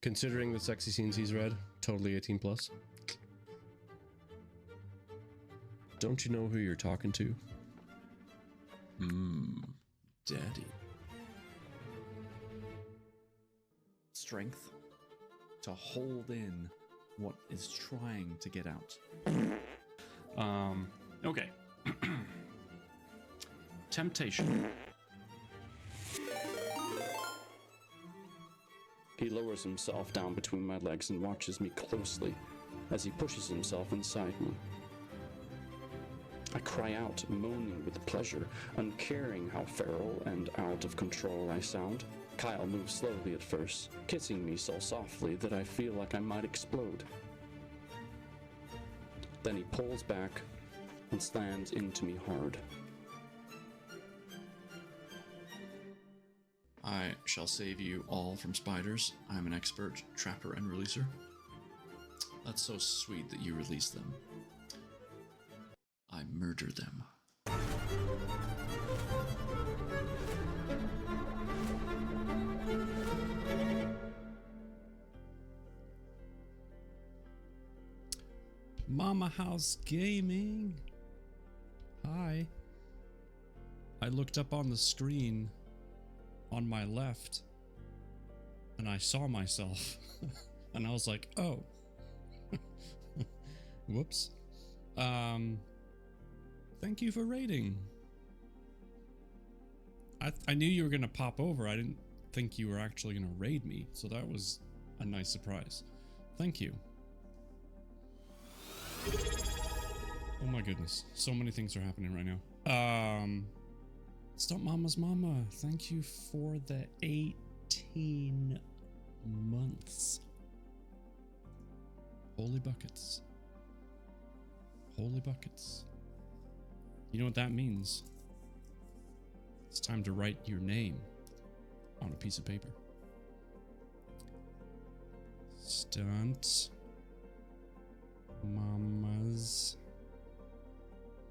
Considering the sexy scenes he's read, totally 18 plus. Don't you know who you're talking to? Daddy. Strength to hold in what is trying to get out. Okay. Temptation. He lowers himself down between my legs and watches me closely as he pushes himself inside me. I cry out, moaning with pleasure, uncaring how feral and out of control I sound. Kyle moves slowly at first, kissing me so softly that I feel like I might explode. Then he pulls back and slams into me hard. I shall save you all from spiders. I'm an expert trapper and releaser. That's so sweet that you release them. I murder them. Mama House Gaming. Hi. I looked up on the screen on my left and I saw myself and I was like, oh. Whoops. Thank you for raiding. I knew you were gonna pop over. I didn't think you were actually gonna raid me, so that was a nice surprise. Thank you. Oh my goodness, so many things are happening right now. Stop Mama's Mama, thank you for the 18 months. Holy buckets. Holy buckets. You know what that means? It's time to write your name on a piece of paper. Stunt Mama's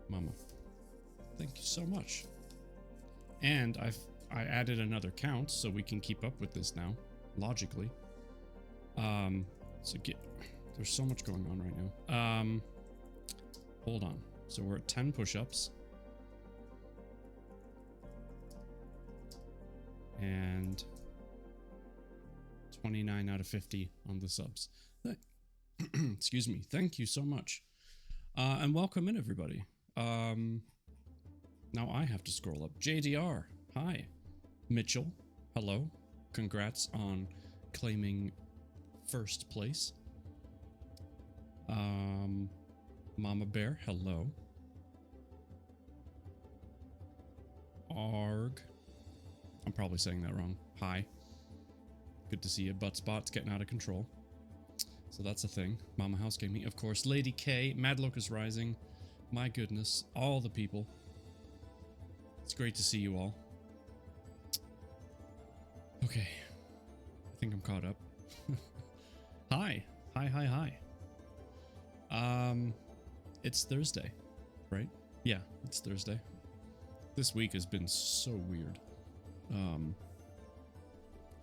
Mama. Thank you so much. And I added another count so we can keep up with this now, logically. There's so much going on right now. Hold on. So we're at 10 push-ups. And 29 out of 50 on the subs. Excuse me. Thank you so much. And welcome in, everybody. Now I have to scroll up. JDR, hi. Mitchell, hello. Congrats on claiming first place. Mama Bear, hello. Arg. I'm probably saying that wrong. Hi. Good to see you. Butt Spot's getting out of control. So that's a thing. Mama House Gaming, of course. Lady K, Mad Locust Rising. My goodness. All the people. It's great to see you all. Okay. I think I'm caught up. Hi. Hi. It's Thursday, right? Yeah, it's Thursday. This week has been so weird.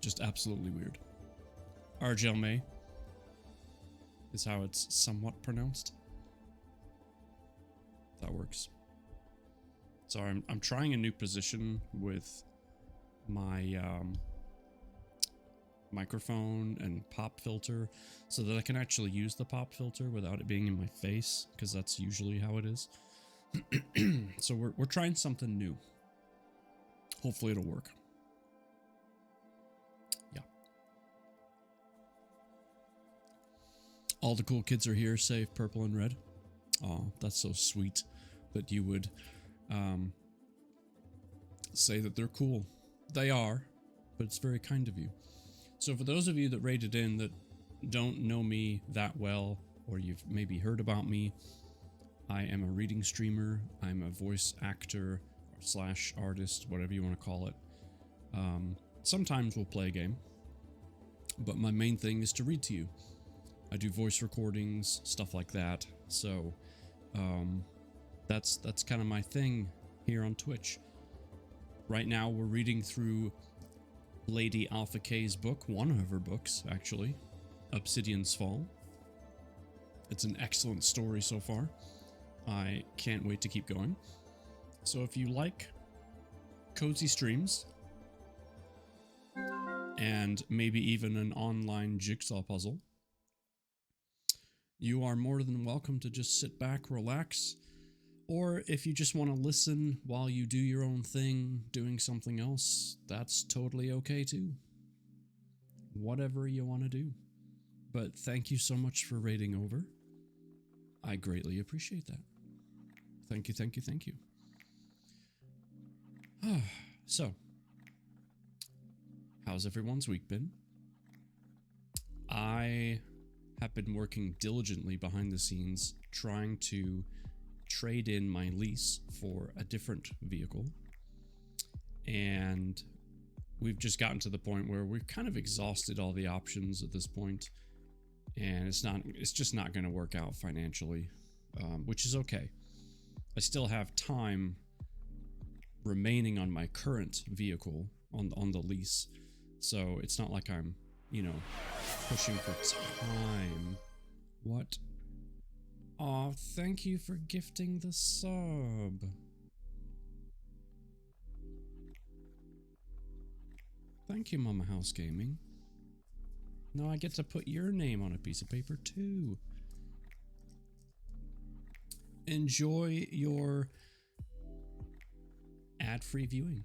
Just absolutely weird. Argel May is how it's somewhat pronounced. That works. Sorry, I'm trying a new position with my microphone and pop filter so that I can actually use the pop filter without it being in my face, because that's usually how it is. So we're trying something new. Hopefully it'll work. Yeah. All the cool kids are here, save Purple and Red. Oh, that's so sweet that you would say that they're cool. They are, but it's very kind of you. So for those of you that rated in that don't know me that well, or you've maybe heard about me, I am a reading streamer. I'm a voice actor / artist, whatever you want to call it. Sometimes we'll play a game, but my main thing is to read to you. I do voice recordings, stuff like that. So that's kind of my thing here on Twitch. Right now we're reading through Lady Alpha K's book, one of her books, actually, Obsidian's Fall. It's an excellent story so far. I can't wait to keep going. So if you like cozy streams, and maybe even an online jigsaw puzzle, you are more than welcome to just sit back, relax, or if you just want to listen while you do your own thing, doing something else, that's totally okay too. Whatever you want to do. But thank you so much for raiding over. I greatly appreciate that. Thank you, thank you, thank you. So, how's everyone's week been? I have been working diligently behind the scenes trying to trade in my lease for a different vehicle. And we've just gotten to the point where we've kind of exhausted all the options at this point. And it's just not going to work out financially, which is okay. I still have time remaining on my current vehicle on the lease. So it's not like I'm, pushing for time. What? Aw, thank you for gifting the sub. Thank you, Mama House Gaming. Now I get to put your name on a piece of paper too. Enjoy your ad-free viewing.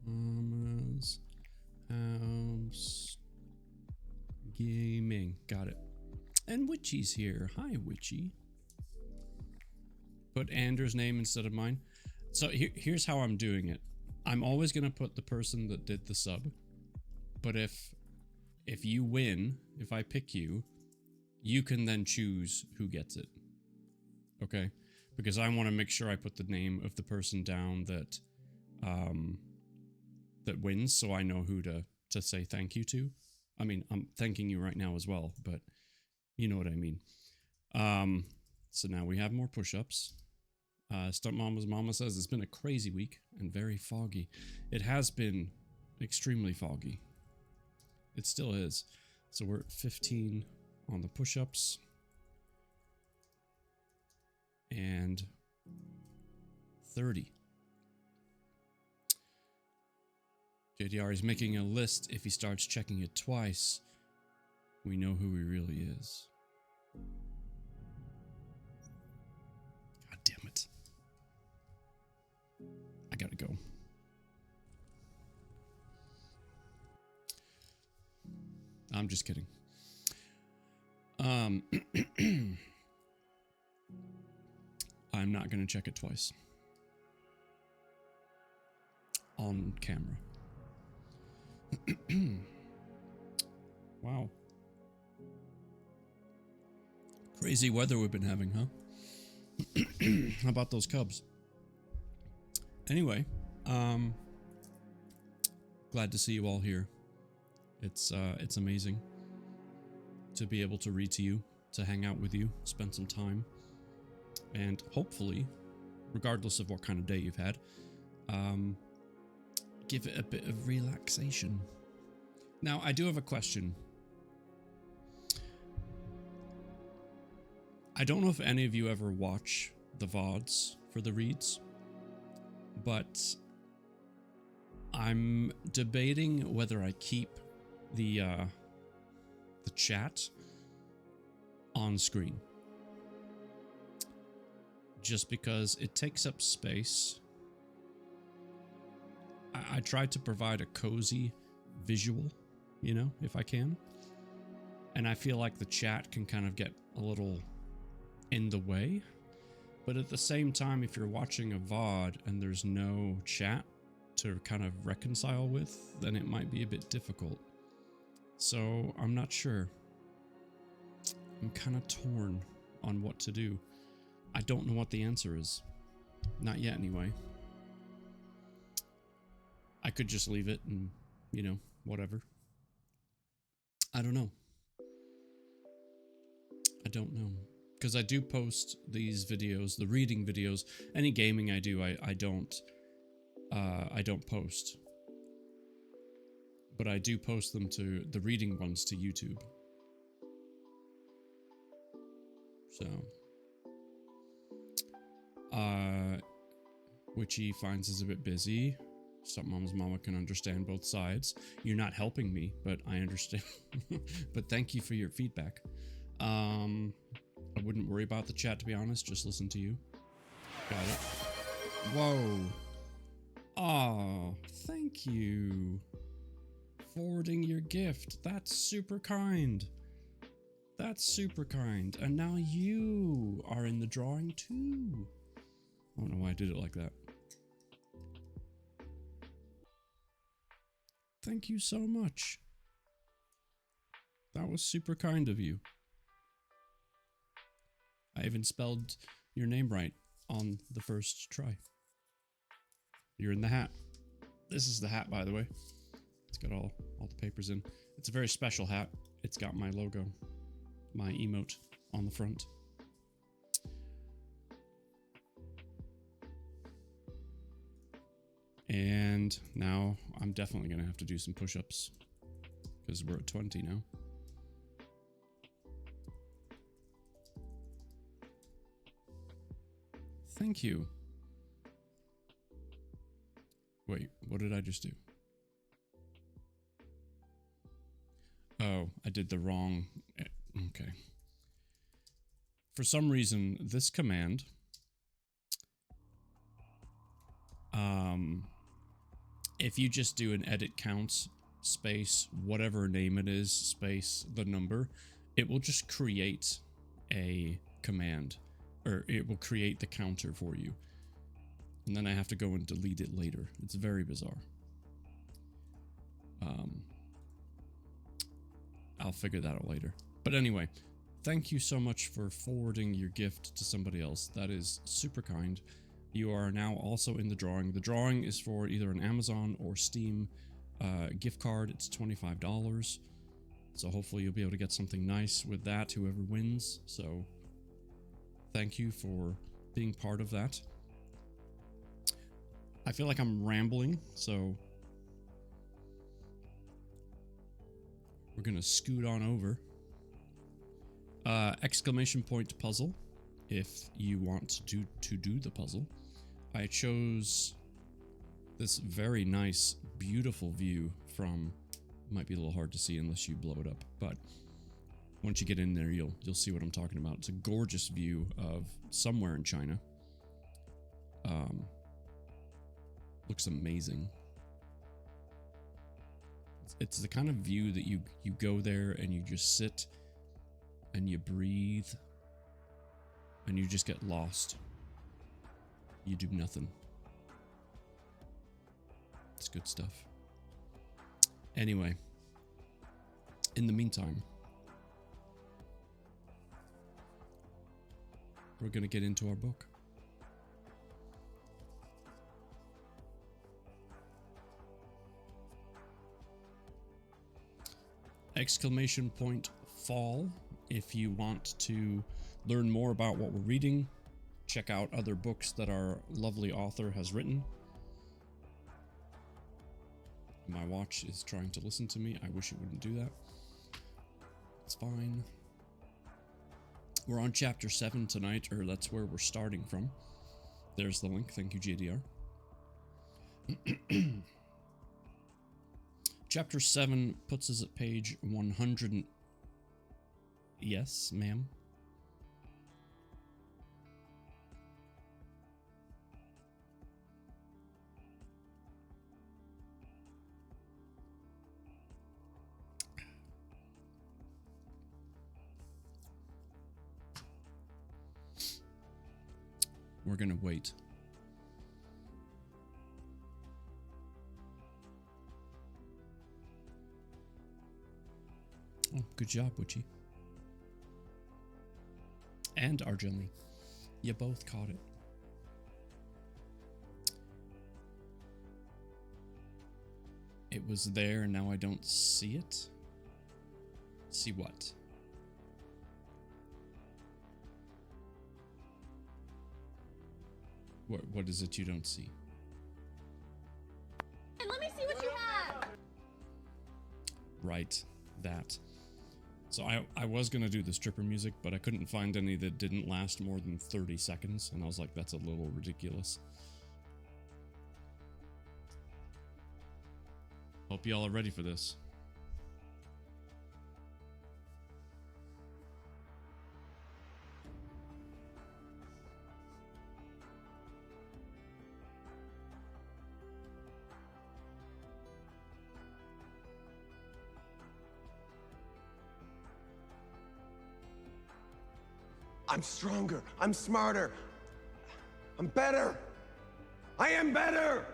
Mama's House Gaming. Got it. And Witchy's here. Hi, Witchy. Put Anders' name instead of mine. So here's how I'm doing it. I'm always going to put the person that did the sub. But if you win, if I pick you, you can then choose who gets it. Okay? Because I want to make sure I put the name of the person down that that wins, so I know who to say thank you to. I mean, I'm thanking you right now as well, but you know what I mean. So now we have more push-ups. Stunt Mama's Mama says it's been a crazy week and very foggy. It has been extremely foggy. It still is. So we're at 15 on the push-ups. And 30. JDR is making a list. If he starts checking it twice, we know who he really is. God damn it. I gotta go. I'm just kidding. I'm not gonna check it twice. On camera. Wow. Crazy weather we've been having, huh? How about those Cubs? Anyway, glad to see you all here. It's amazing to be able to read to you, to hang out with you, spend some time, and hopefully, regardless of what kind of day you've had, give it a bit of relaxation. Now, I do have a question. I don't know if any of you ever watch the VODs for the reads, but I'm debating whether I keep the chat on screen. Just because it takes up space. I try to provide a cozy visual, if I can. And I feel like the chat can kind of get a little in the way. But at the same time, if you're watching a VOD and there's no chat to kind of reconcile with, then it might be a bit difficult. So I'm not sure. I'm kind of torn on what to do. I don't know what the answer is. Not yet, anyway. I could just leave it and, whatever. I don't know. I don't know. because I do post these videos, the reading videos. Any gaming I do, I don't post, but I do post them to the reading ones to YouTube. So, which he finds is a bit busy. Stepmom's mama can understand both sides. You're not helping me, but I understand. But thank you for your feedback. I wouldn't worry about the chat, to be honest. Just listen to you. Got it. Whoa. Oh, thank you. Forwarding your gift. That's super kind. That's super kind. And now you are in the drawing too. I don't know why I did it like that. Thank you so much. That was super kind of you. I even spelled your name right on the first try. You're in the hat. This is the hat, by the way. It's got all the papers in. It's a very special hat. It's got my logo, my emote on the front. And now I'm definitely going to have to do some push-ups because we're at 20 now. Thank you. Wait, what did I just do? Oh, I did the wrong... Okay. For some reason, this command... if you just do an edit counts space whatever name it is space the number, it will just create a command, or it will create the counter for you, and then I have to go and delete it later. It's very bizarre. I'll figure that out later. But anyway, thank you so much for forwarding your gift to somebody else. That is super kind. You are now also in the drawing. The drawing is for either an Amazon or Steam gift card. It's $25. So hopefully you'll be able to get something nice with that, whoever wins. So thank you for being part of that. I feel like I'm rambling, so we're going to scoot on over. Exclamation point puzzle. If you want to do the puzzle, I chose this very nice, beautiful view from, might be a little hard to see unless you blow it up, but once you get in there, you'll see what I'm talking about. It's a gorgeous view of somewhere in China. Looks amazing. It's the kind of view that you go there and you just sit and you breathe. And you just get lost. You do nothing. It's good stuff. Anyway, in the meantime, we're going to get into our book. Exclamation point fall if you want to learn more about what we're reading, check out other books that our lovely author has written. My watch is trying to listen to me. I wish it wouldn't do that. It's fine. We're on chapter 7 tonight, or that's where we're starting from. There's the link. Thank you, JDR. Chapter 7 puts us at page 100. Yes, ma'am. We're gonna wait. Oh, good job, Witchy. And Arjunli. You both caught it. It was there and now I don't see it. See what? What is it you don't see? And let me see what you have. Right, that. So I was gonna do the stripper music, but I couldn't find any that didn't last more than 30 seconds, and I was like, that's a little ridiculous. Hope y'all are ready for this. I'm stronger. I'm smarter. I'm better. I am better.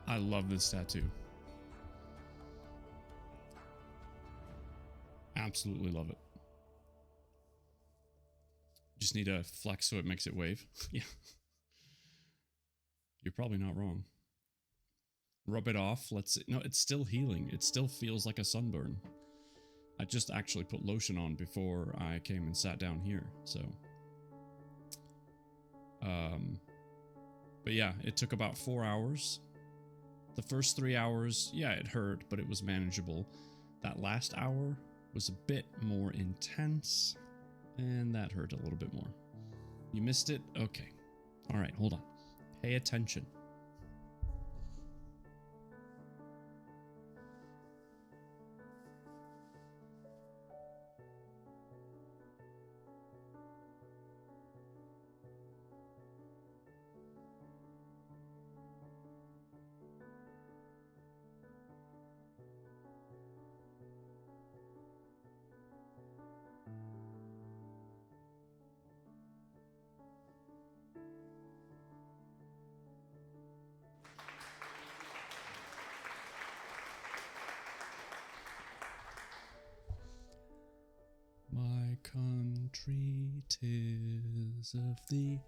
I love this tattoo. Absolutely love it. Just need a flex so it makes it wave. Yeah. You're probably not wrong. Rub it off. Let's see. No, it's still healing. It still feels like a sunburn. I just actually put lotion on before I came and sat down here, so. But yeah, it took about 4 hours. The first 3 hours, yeah, it hurt, but it was manageable. That last hour was a bit more intense, and that hurt a little bit more. You missed it? Okay. All right, hold on. Pay attention. My country, 'tis of thee.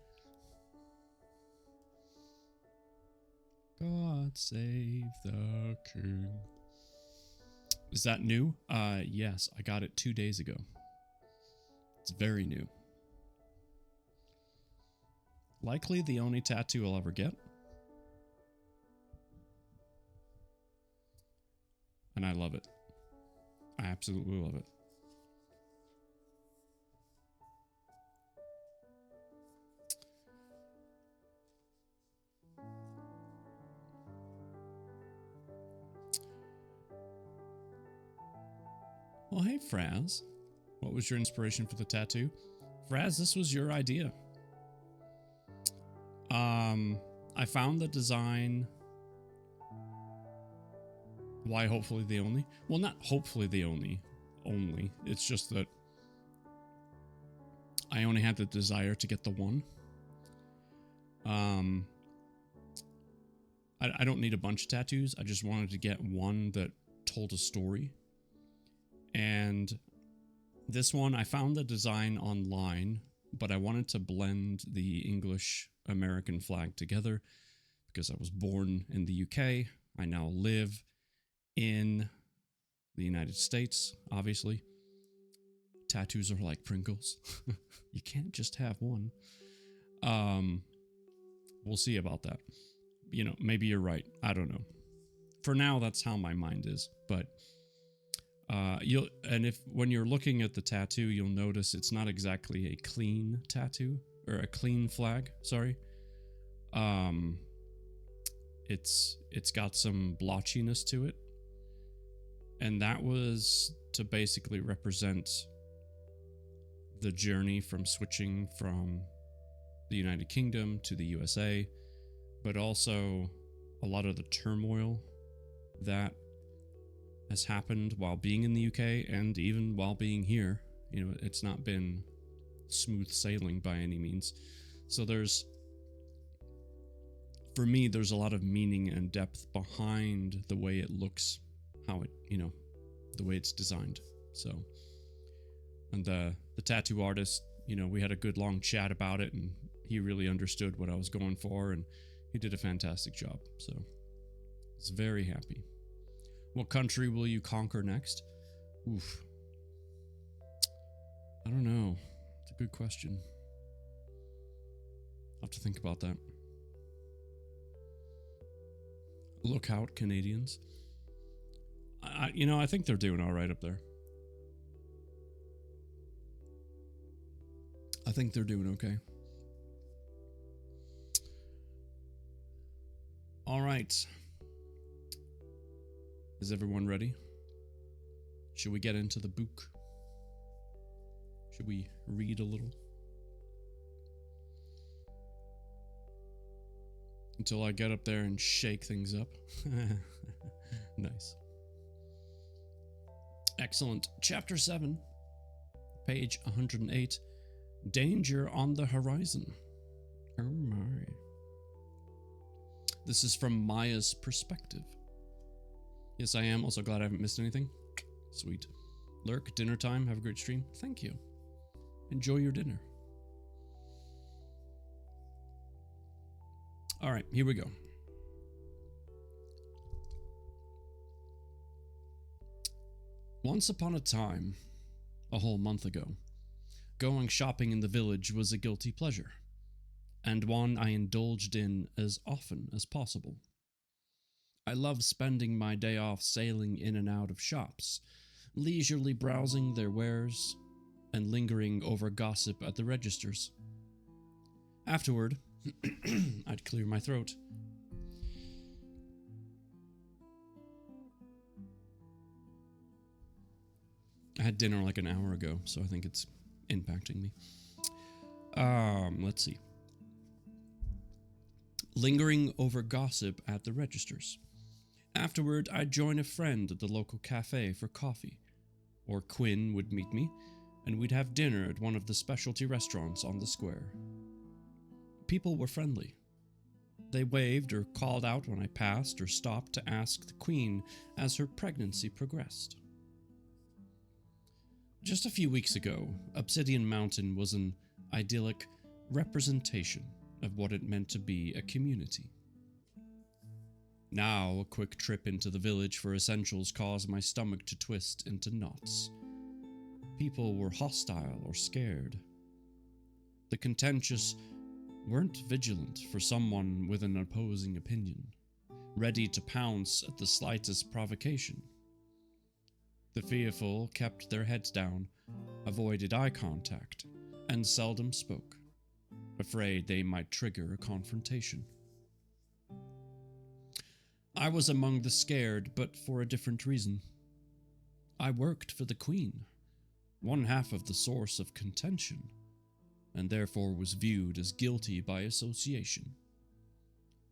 God save the king. Is that new? Yes, I got it 2 days ago. It's very new. Likely the only tattoo I'll ever get. And I love it. I absolutely love it. Well, hey, Fraz. What was your inspiration for the tattoo? Fraz, this was your idea. I found the design. Why hopefully the only? Well, not hopefully the only. It's just that I only had the desire to get the one. I don't need a bunch of tattoos. I just wanted to get one that told a story. And this one, I found the design online, but I wanted to blend the English-American flag together because I was born in the UK. I now live in the United States, obviously. Tattoos are like Pringles. You can't just have one. We'll see about that. You know, maybe you're right. I don't know. For now, that's how my mind is, but when you're looking at the tattoo, you'll notice it's not exactly a clean tattoo or a clean flag. Sorry. It's got some blotchiness to it, and that was to basically represent the journey from switching from the United Kingdom to the USA, but also a lot of the turmoil that has happened while being in the UK and even while being here. You know, it's not been smooth sailing by any means. So for me, there's a lot of meaning and depth behind the way it looks, how it, you know, the way it's designed. So, and the tattoo artist you know, we had a good long chat about it, and he really understood what I was going for, and he did a fantastic job. So I was very happy. What country will you conquer next? Oof. I don't know. It's a good question. I'll have to think about that. Look out, Canadians. I think they're doing all right up there. I think they're doing okay. All right. Is everyone ready? Should we get into the book? Should we read a little? Until I get up there and shake things up. Nice. Excellent. Chapter 7, page 108. Danger on the horizon. Oh my. This is from Maya's perspective. Yes, I am. Also glad I haven't missed anything. Sweet. Lurk, dinner time. Have a great stream. Thank you. Enjoy your dinner. All right, here we go. Once upon a time, a whole month ago, going shopping in the village was a guilty pleasure, and one I indulged in as often as possible. I loved spending my day off sailing in and out of shops, leisurely browsing their wares, and lingering over gossip at the registers. Afterward, I'd clear my throat. I had dinner like an hour ago, so I think it's impacting me. Let's see. Lingering over gossip at the registers. Afterward, I'd join a friend at the local cafe for coffee, or Quinn would meet me, and we'd have dinner at one of the specialty restaurants on the square. People were friendly. They waved or called out when I passed or stopped to ask the Queen as her pregnancy progressed. Just a few weeks ago, Obsidian Mountain was an idyllic representation of what it meant to be a community. Now, a quick trip into the village for essentials caused my stomach to twist into knots. People were hostile or scared. The contentious weren't vigilant for someone with an opposing opinion, ready to pounce at the slightest provocation. The fearful kept their heads down, avoided eye contact, and seldom spoke, afraid they might trigger a confrontation. I was among the scared, but for a different reason. I worked for the Queen, one half of the source of contention, and therefore was viewed as guilty by association.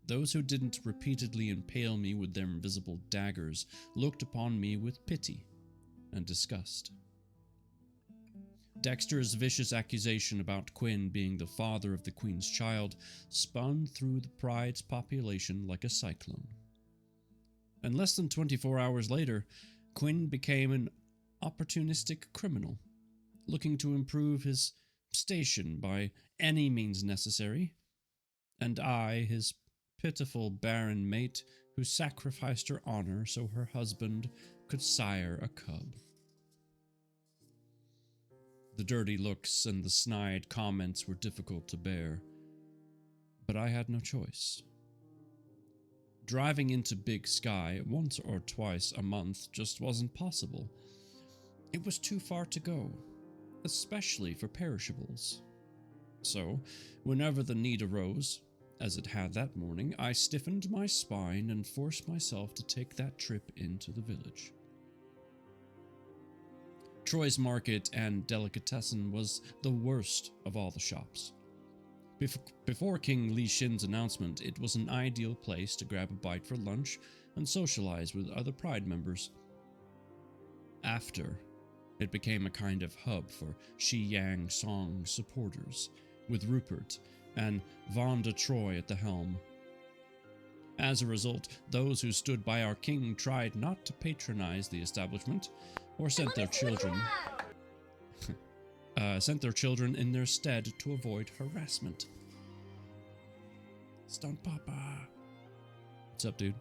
Those who didn't repeatedly impale me with their invisible daggers looked upon me with pity and disgust. Dexter's vicious accusation about Quinn being the father of the Queen's child spun through the Pride's population like a cyclone. And less than 24 hours later, Quinn became an opportunistic criminal, looking to improve his station by any means necessary, and I, his pitiful barren mate who sacrificed her honor so her husband could sire a cub. The dirty looks and the snide comments were difficult to bear, but I had no choice. Driving into Big Sky once or twice a month just wasn't possible. It was too far to go, especially for perishables. So, whenever the need arose, as it had that morning, I stiffened my spine and forced myself to take that trip into the village. Troy's Market and Delicatessen was the worst of all the shops. Before King Li Shin's announcement, it was an ideal place to grab a bite for lunch and socialize with other Pride members. After, it became a kind of hub for Shi Yang Song supporters, with Rupert and Vonda Troy at the helm. As a result, those who stood by our king tried not to patronize the establishment or sent their children sent their children in their stead to avoid harassment. Stunt Papa. What's up, dude?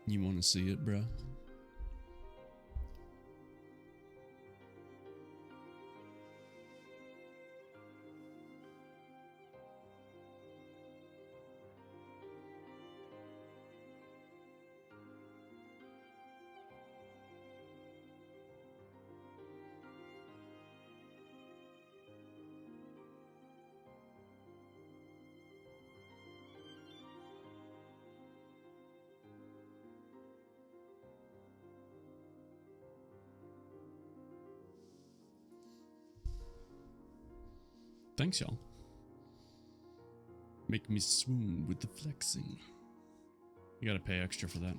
You want to see it, bruh? Thanks, y'all. Make me swoon with the flexing. You gotta pay extra for that.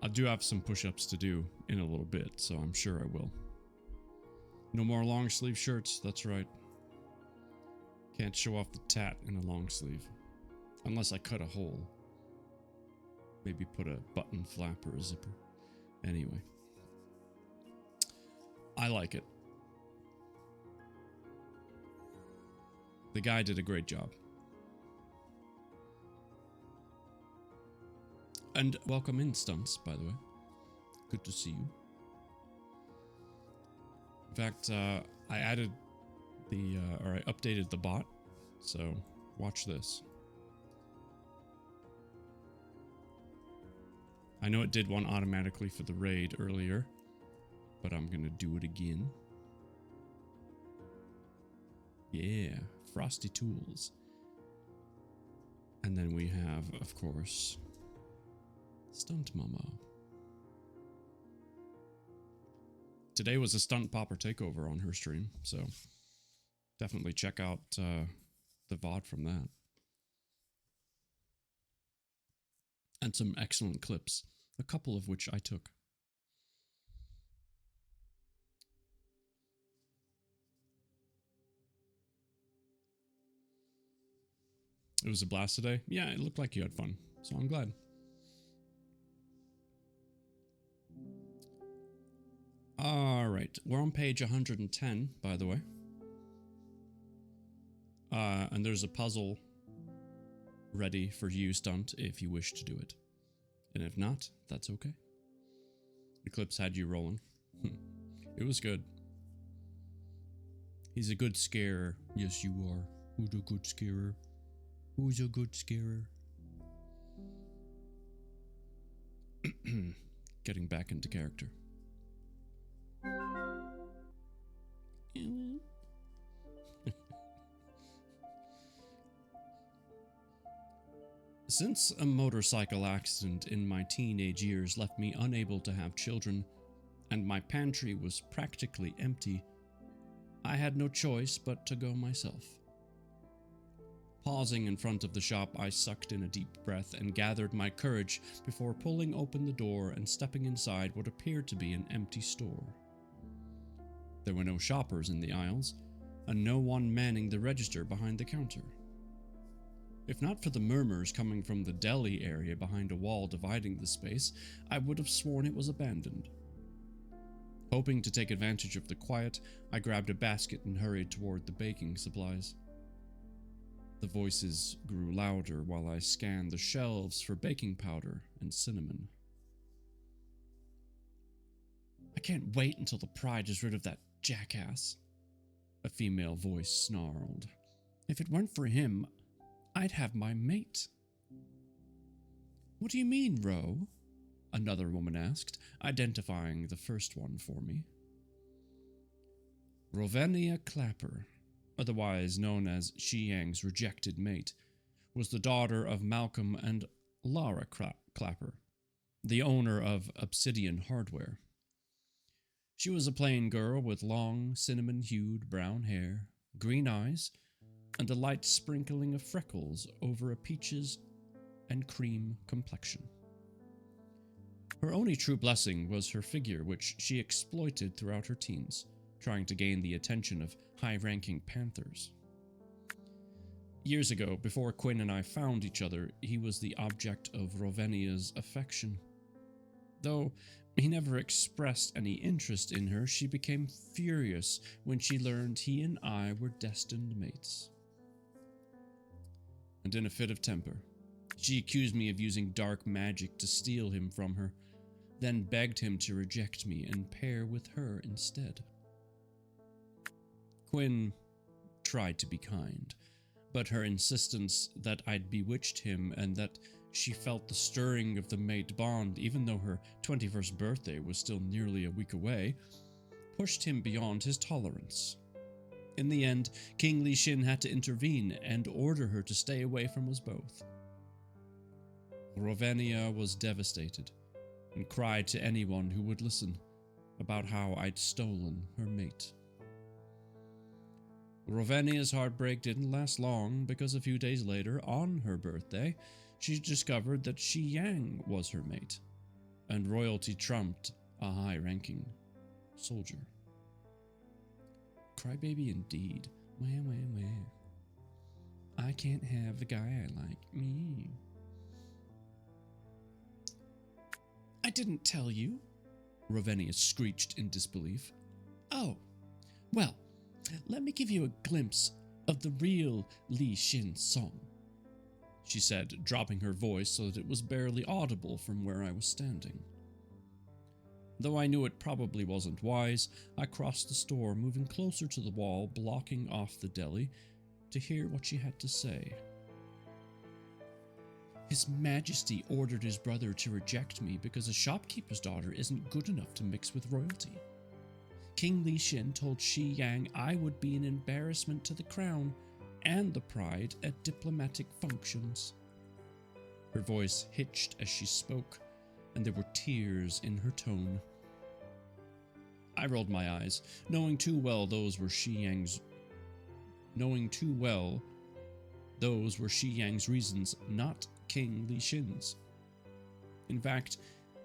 I do have some push-ups to do in a little bit, so I'm sure I will. No more long sleeve shirts, that's right. Can't show off the tat in a long sleeve. Unless I cut a hole. Maybe put a button flap or a zipper. Anyway. I like it. The guy did a great job. And welcome in, Stunts, by the way. Good to see you. In fact, I added the, or I updated the bot, so watch this. I know it did one automatically for the raid earlier, but I'm gonna do it again. Yeah, Frosty Tools. And then we have, of course, Stunt Mama. Today was a Stunt Popper takeover on her stream, so definitely check out the VOD from that. And some excellent clips, a couple of which I took. It was a blast today. Yeah, it looked like you had fun, so I'm glad. All right, we're on page 110, by the way. And there's a puzzle ready for you, Stunt, if you wish to do it. And if not, that's okay. Eclipse had you rolling. It was good. He's a good scarer. Yes, you are. Who's a good scarer? Who's a good scarer? Getting back into character. Since a motorcycle accident in my teenage years left me unable to have children, and my pantry was practically empty, I had no choice but to go myself. Pausing in front of the shop, I sucked in a deep breath and gathered my courage before pulling open the door and stepping inside what appeared to be an empty store. There were no shoppers in the aisles, and no one manning the register behind the counter. If not for the murmurs coming from the deli area behind a wall dividing the space, I would have sworn it was abandoned. Hoping to take advantage of the quiet, I grabbed a basket and hurried toward the baking supplies. The voices grew louder while I scanned the shelves for baking powder and cinnamon. I can't wait until the Pride is rid of that jackass, a female voice snarled. If it weren't for him, I'd have my mate. What do you mean, Ro? Another woman asked, identifying the first one for me. Rovenia Clapper, otherwise known as Xiang's rejected mate, was the daughter of Malcolm and Lara Clapper, the owner of Obsidian hardware. She was a plain girl with long, cinnamon-hued brown hair, green eyes, and a light sprinkling of freckles over a peaches and cream complexion. Her only true blessing was her figure, which she exploited throughout her teens, trying to gain the attention of high-ranking panthers. Years ago, before Quinn and I found each other, he was the object of Rovenia's affection. Though he never expressed any interest in her, she became furious when she learned he and I were destined mates. And in a fit of temper, she accused me of using dark magic to steal him from her, then begged him to reject me and pair with her instead. Quinn tried to be kind, but her insistence that I'd bewitched him and that she felt the stirring of the mate bond, even though her 21st birthday was still nearly a week away, pushed him beyond his tolerance. In the end, King Li Xin had to intervene and order her to stay away from us both. Rovenia was devastated and cried to anyone who would listen about how I'd stolen her mate. Rovenia's heartbreak didn't last long because a few days later, on her birthday, she discovered that Shi Yang was her mate, and royalty trumped a high-ranking soldier. Crybaby indeed. Wah, wah, wah. I can't have the guy I like. Me. I didn't tell you, Rovenia screeched in disbelief. Oh, well, let me give you a glimpse of the real Li Xin song, she said, dropping her voice so that it was barely audible from where I was standing. Though I knew it probably wasn't wise, I crossed the store, moving closer to the wall, blocking off the deli, to hear what she had to say. His Majesty ordered his brother to reject me because a shopkeeper's daughter isn't good enough to mix with royalty. King Li Xin told Shi Yang I would be an embarrassment to the crown and the pride at diplomatic functions. Her voice hitched as she spoke, and there were tears in her tone. I rolled my eyes, knowing too well those were Shi Yang's reasons, not King Li Xin's. In fact,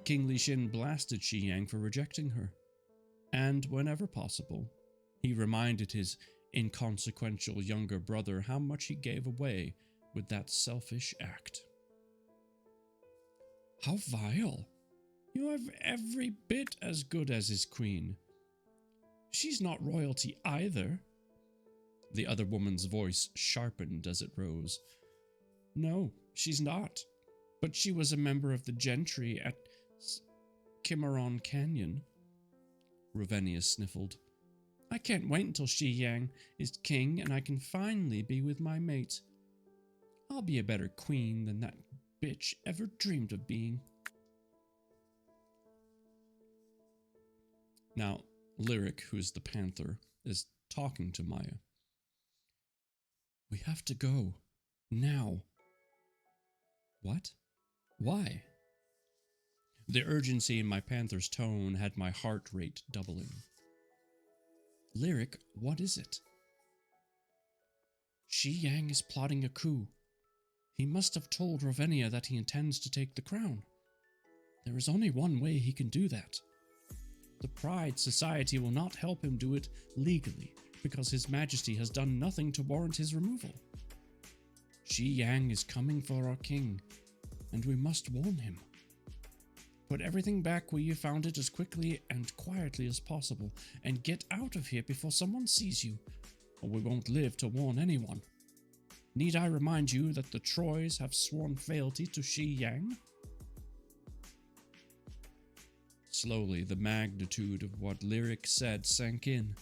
King Li Xin blasted Shi Yang for rejecting her, and whenever possible, he reminded his inconsequential younger brother how much he gave away with that selfish act. How vile! You are every bit as good as his queen. She's not royalty either. The other woman's voice sharpened as it rose. No, she's not. But she was a member of the gentry at Cimarron Canyon. Rovenia sniffled. I can't wait until Shi Yang is king and I can finally be with my mate. I'll be a better queen than that bitch ever dreamed of being. Now, Lyric, who's the panther, is talking to Maya. We have to go. Now. What? Why? The urgency in my panther's tone had my heart rate doubling. Lyric, what is it? Shi Yang is plotting a coup. He must have told Rovenia that he intends to take the crown. There is only one way he can do that. The Pride Society will not help him do it legally, because His Majesty has done nothing to warrant his removal. Shi Yang is coming for our king, and we must warn him. Put everything back where you found it as quickly and quietly as possible, and get out of here before someone sees you, or we won't live to warn anyone. Need I remind you that the Troys have sworn fealty to Shi Yang? Slowly, the magnitude of what Lyric said sank in,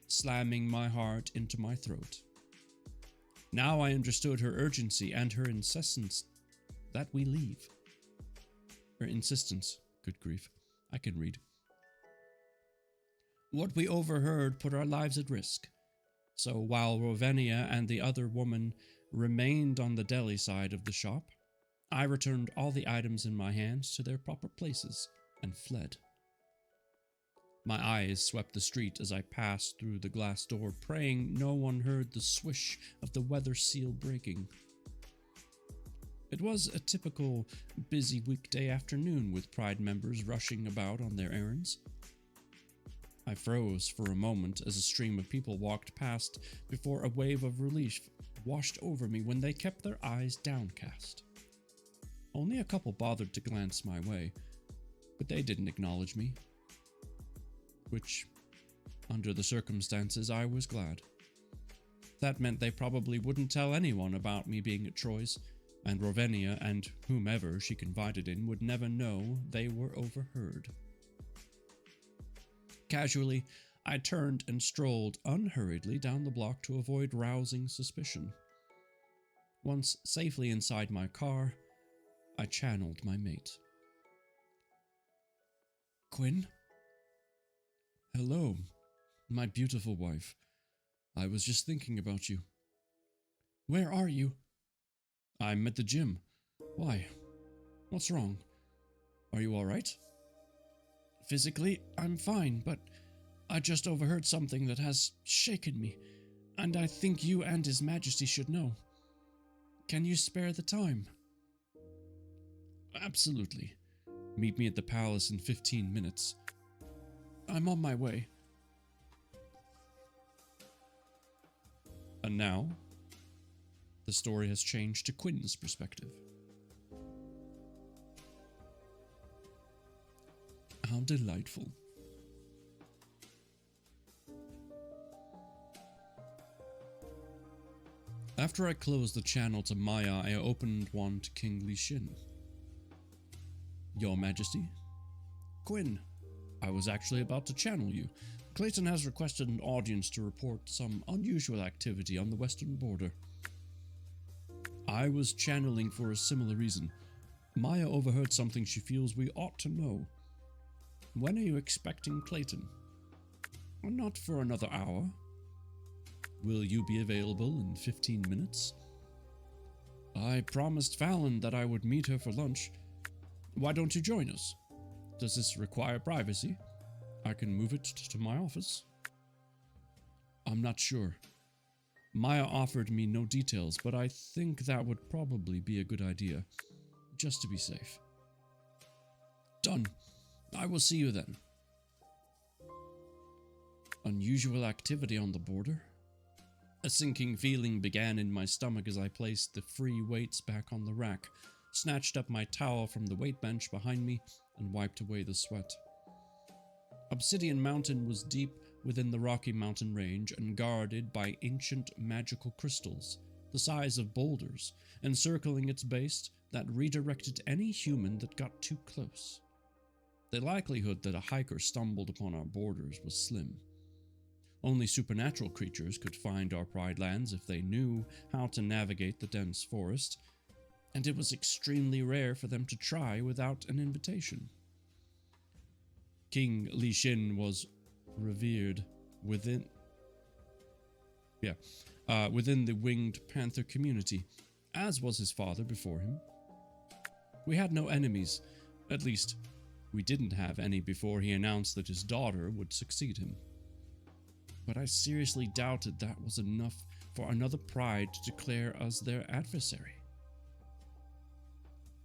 slamming my heart into my throat. Now I understood her urgency and her insistence that we leave. Her insistence, good grief, I can read. What we overheard put our lives at risk. So while Rovenia and the other woman remained on the deli side of the shop, I returned all the items in my hands to their proper places and fled. My eyes swept the street as I passed through the glass door, praying no one heard the swish of the weather seal breaking. It was a typical busy weekday afternoon with Pride members rushing about on their errands. I froze for a moment as a stream of people walked past before a wave of relief washed over me when they kept their eyes downcast. Only a couple bothered to glance my way. but they didn't acknowledge me. Which, under the circumstances, I was glad. That meant they probably wouldn't tell anyone about me being at Troy's, and Rovenia and whomever she confided in would never know they were overheard. Casually, I turned and strolled unhurriedly down the block to avoid rousing suspicion. Once safely inside my car, I channeled my mate. Quinn? Hello, my beautiful wife. I was just thinking about you. Where are you? I'm at the gym. Why? What's wrong? Are you alright? Physically, I'm fine, but I just overheard something that has shaken me, and I think you and His Majesty should know. Can you spare the time? Absolutely. Meet me at the palace in 15 minutes. I'm on my way. And now, the story has changed to Quinn's perspective. How delightful. After I closed the channel to Maya, I opened one to King Li Xin. Your Majesty? Quinn, I was actually about to channel you. Clayton has requested an audience to report some unusual activity on the western border. I was channeling for a similar reason. Maya overheard something she feels we ought to know. When are you expecting Clayton? Not for another hour. Will you be available in 15 minutes? I promised Fallon that I would meet her for lunch. Why don't you join us? Does this require privacy? I can move it to my office. I'm not sure. Maya offered me no details, but I think that would probably be a good idea, just to be safe. Done. I will see you then. Unusual activity on the border? A sinking feeling began in my stomach as I placed the free weights back on the rack, snatched up my towel from the weight bench behind me, and wiped away the sweat. Obsidian Mountain was deep within the Rocky Mountain range and guarded by ancient magical crystals, the size of boulders, encircling its base that redirected any human that got too close. The likelihood that a hiker stumbled upon our borders was slim. Only supernatural creatures could find our Pride Lands if they knew how to navigate the dense forest, and it was extremely rare for them to try without an invitation. King Li Xin was revered within the winged panther community, as was his father before him. We had no enemies, at least, we didn't have any before he announced that his daughter would succeed him. But I seriously doubted that was enough for another pride to declare us their adversary.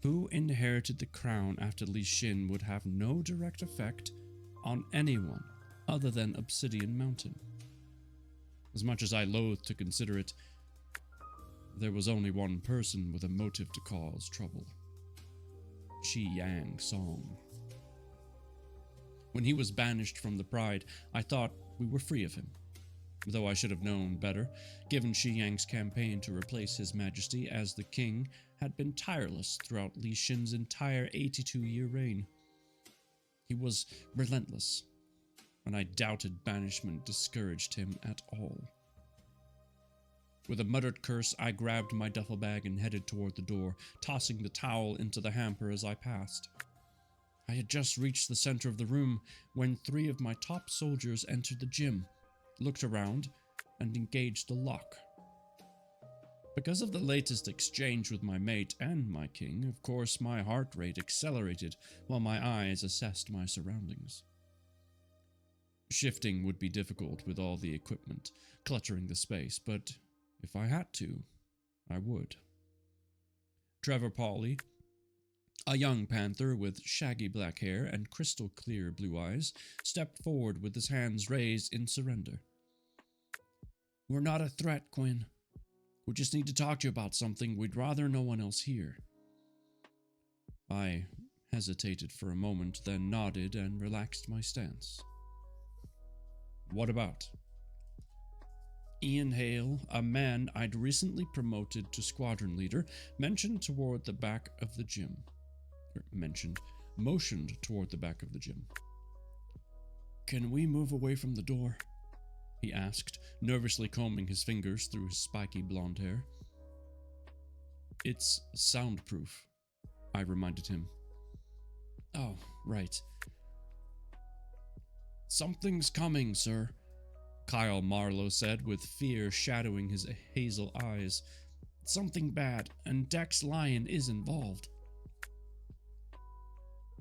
Who inherited the crown after Li Xin would have no direct effect on anyone other than Obsidian Mountain. As much as I loathed to consider it, there was only one person with a motive to cause trouble. Qi Yang Song. When he was banished from the Pride, I thought we were free of him. Though I should have known better, given Qi Yang's campaign to replace His Majesty as the king had been tireless throughout Li Xin's entire 82-year reign. He was relentless, and I doubted banishment discouraged him at all. With a muttered curse, I grabbed my duffel bag and headed toward the door, tossing the towel into the hamper as I passed. I had just reached the center of the room when 3 of my top soldiers entered the gym, looked around, and engaged the lock. Because of the latest exchange with my mate and my king, of course my heart rate accelerated while my eyes assessed my surroundings. Shifting would be difficult with all the equipment cluttering the space, but if I had to, I would. Trevor Pauley, a young panther with shaggy black hair and crystal clear blue eyes, stepped forward with his hands raised in surrender. We're not a threat, Quinn. We just need to talk to you about something we'd rather no one else hear. I hesitated for a moment, then nodded and relaxed my stance. What about? Ian Hale, a man I'd recently promoted to squadron leader, motioned toward the back of the gym. Can we move away from the door? He asked, nervously combing his fingers through his spiky blonde hair. It's soundproof, I reminded him. Oh, right. Something's coming, sir, Kyle Marlowe said with fear shadowing his hazel eyes. Something bad, and Dex Lyon is involved.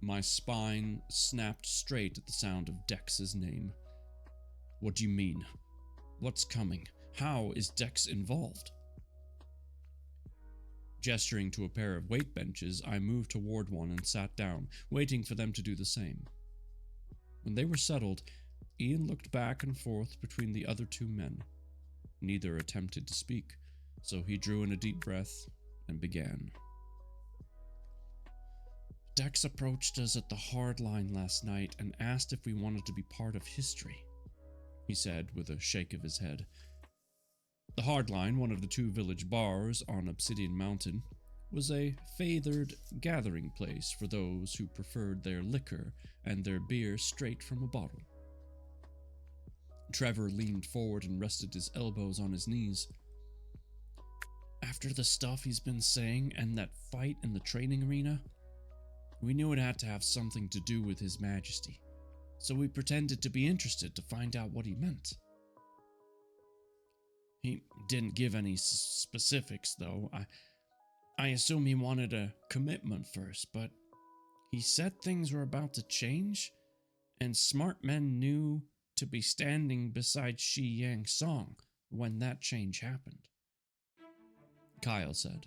My spine snapped straight at the sound of Dex's name. What do you mean? What's coming? How is Dex involved? Gesturing to a pair of weight benches, I moved toward one and sat down, waiting for them to do the same. When they were settled, Ian looked back and forth between the other two men. Neither attempted to speak, so he drew in a deep breath and began. Dex approached us at the hard line last night and asked if we wanted to be part of history, he said with a shake of his head. The hard line, one of the two village bars on Obsidian Mountain, was a feathered gathering place for those who preferred their liquor and their beer straight from a bottle. Trevor leaned forward and rested his elbows on his knees. After the stuff he's been saying and that fight in the training arena, we knew it had to have something to do with His Majesty, so we pretended to be interested to find out what he meant. He didn't give any specifics, though. I assume he wanted a commitment first, but he said things were about to change, and smart men knew to be standing beside Shi Yang Song when that change happened, Kyle said,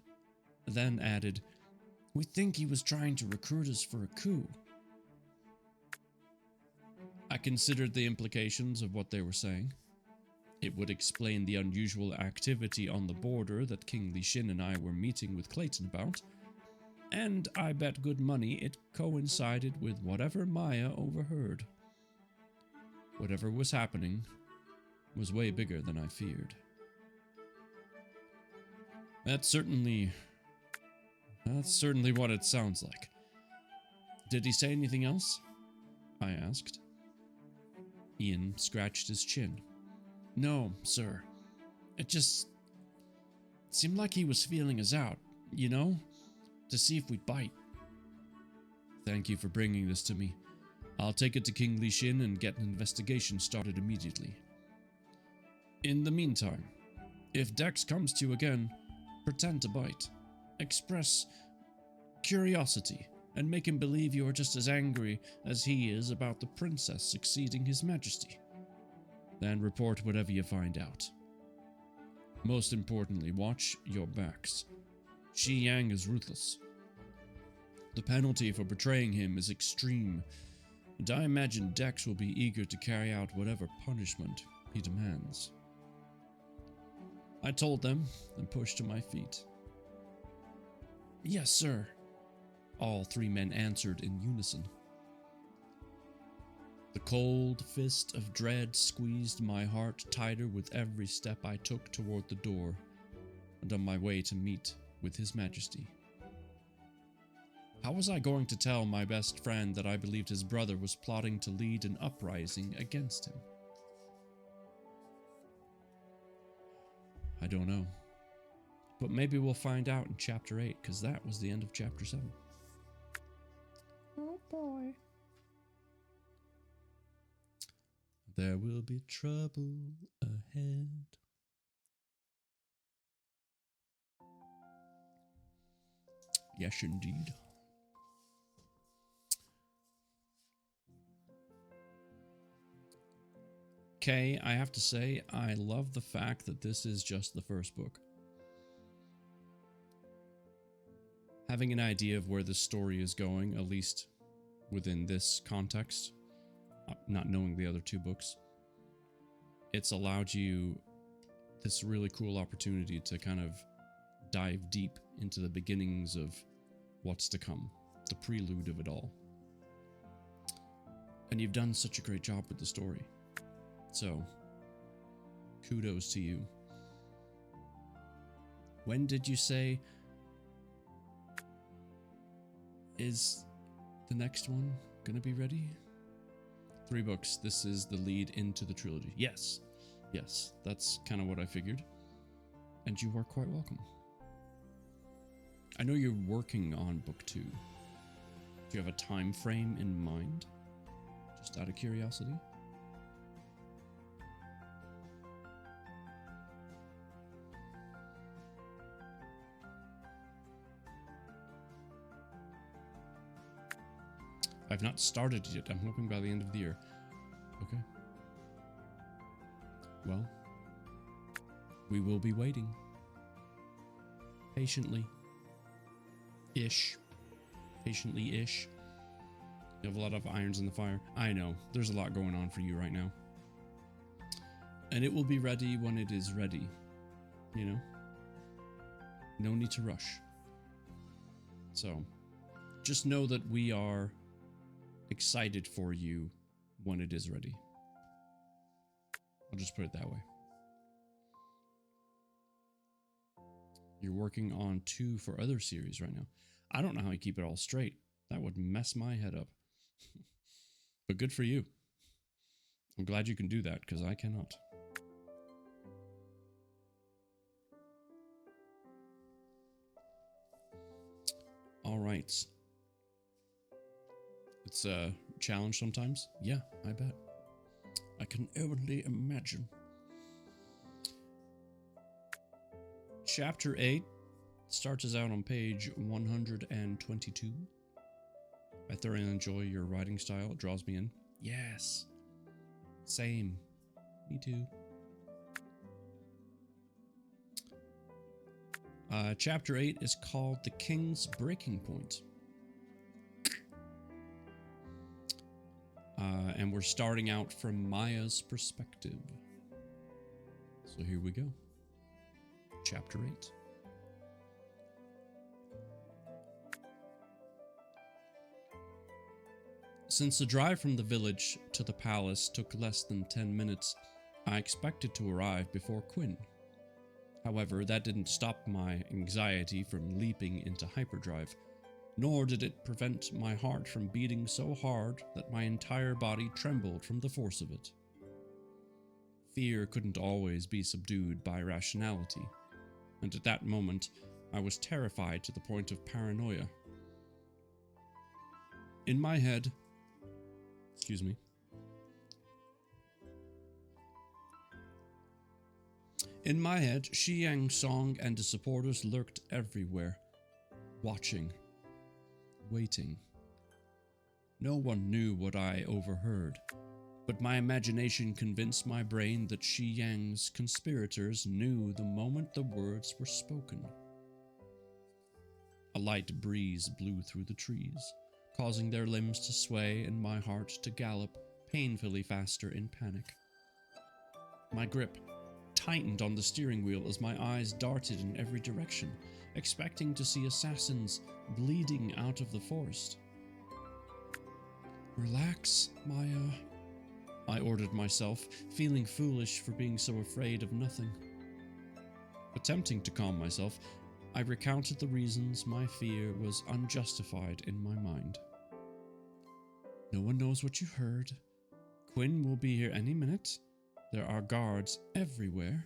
then added, we think he was trying to recruit us for a coup. I considered the implications of what they were saying. It would explain the unusual activity on the border that King Li Xin and I were meeting with Clayton about, and I bet good money it coincided with whatever Maya overheard. Whatever was happening was way bigger than I feared. That's certainly what it sounds like. Did he say anything else? I asked. Ian scratched his chin. No, sir. It just seemed like he was feeling us out, to see if we'd bite. Thank you for bringing this to me. I'll take it to King Li Xin and get an investigation started immediately. In the meantime, if Dex comes to you again, pretend to bite. Express curiosity and make him believe you are just as angry as he is about the princess succeeding His Majesty. Then report whatever you find out. Most importantly, watch your backs. Shi Yang is ruthless. The penalty for betraying him is extreme, and I imagine Dex will be eager to carry out whatever punishment he demands. I told them and pushed to my feet. Yes, sir, all three men answered in unison. The cold fist of dread squeezed my heart tighter with every step I took toward the door and on my way to meet with His Majesty. How was I going to tell my best friend that I believed his brother was plotting to lead an uprising against him? I don't know. But maybe we'll find out in Chapter 8, because that was the end of Chapter 7. Oh boy. There will be trouble ahead. Yes, indeed. Okay, I have to say, I love the fact that this is just the first book. Having an idea of where the story is going, at least within this context, not knowing the other two books, it's allowed you this really cool opportunity to kind of dive deep into the beginnings of what's to come. the prelude of it all. And you've done such a great job with the story. So, kudos to you. When did you say is the next one gonna be ready? 3 books. This is the lead into the trilogy. Yes. Yes, that's kind of what I figured. And you are quite welcome. I know you're working on book 2. Do you have a time frame in mind? Just out of curiosity? I've not started it yet. I'm hoping by the end of the year. Okay. Well, we will be waiting. Patiently. Ish. Patiently-ish. You have a lot of irons in the fire. I know. There's a lot going on for you right now. And it will be ready when it is ready. You know? No need to rush. So, just know that we are excited for you when it is ready. I'll just put it that way. You're working on 2 for other series right now. I don't know how you keep it all straight. That would mess my head up. But good for you. I'm glad you can do that, because I cannot. All right. It's a challenge sometimes. Yeah, I bet. I can only imagine. Chapter 8 starts us out on page 122. I thoroughly enjoy your writing style. It draws me in. Yes. Same. Me too. Chapter 8 is called The King's Breaking Point. And we're starting out from Maya's perspective. So here we go. Chapter 8. Since the drive from the village to the palace took less than 10 minutes, I expected to arrive before Quinn. However, that didn't stop my anxiety from leaping into hyperdrive, nor did it prevent my heart from beating so hard that my entire body trembled from the force of it. Fear couldn't always be subdued by rationality, and at that moment, I was terrified to the point of paranoia. In my head, In my head, Shi Yang Song and his supporters lurked everywhere, watching, waiting. No one knew what I overheard, but my imagination convinced my brain that Shi Yang's conspirators knew the moment the words were spoken. A light breeze blew through the trees, causing their limbs to sway and my heart to gallop painfully faster in panic. My grip tightened on the steering wheel as my eyes darted in every direction, expecting to see assassins bleeding out of the forest. Relax, Maya, I ordered myself, feeling foolish for being so afraid of nothing. Attempting to calm myself, I recounted the reasons my fear was unjustified in my mind. No one knows what you heard. Quinn will be here any minute. There are guards everywhere.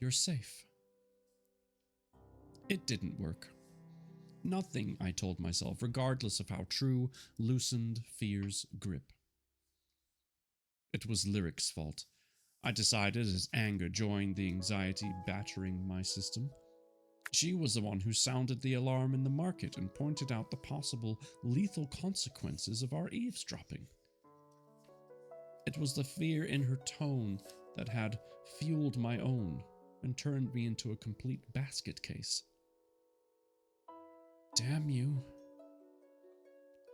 You're safe. It didn't work. Nothing, I told myself, regardless of how true, loosened fear's grip. It was Lyric's fault. I decided as anger joined the anxiety battering my system. She was the one who sounded the alarm in the market and pointed out the possible lethal consequences of our eavesdropping. It was the fear in her tone that had fueled my own and turned me into a complete basket case. Damn you.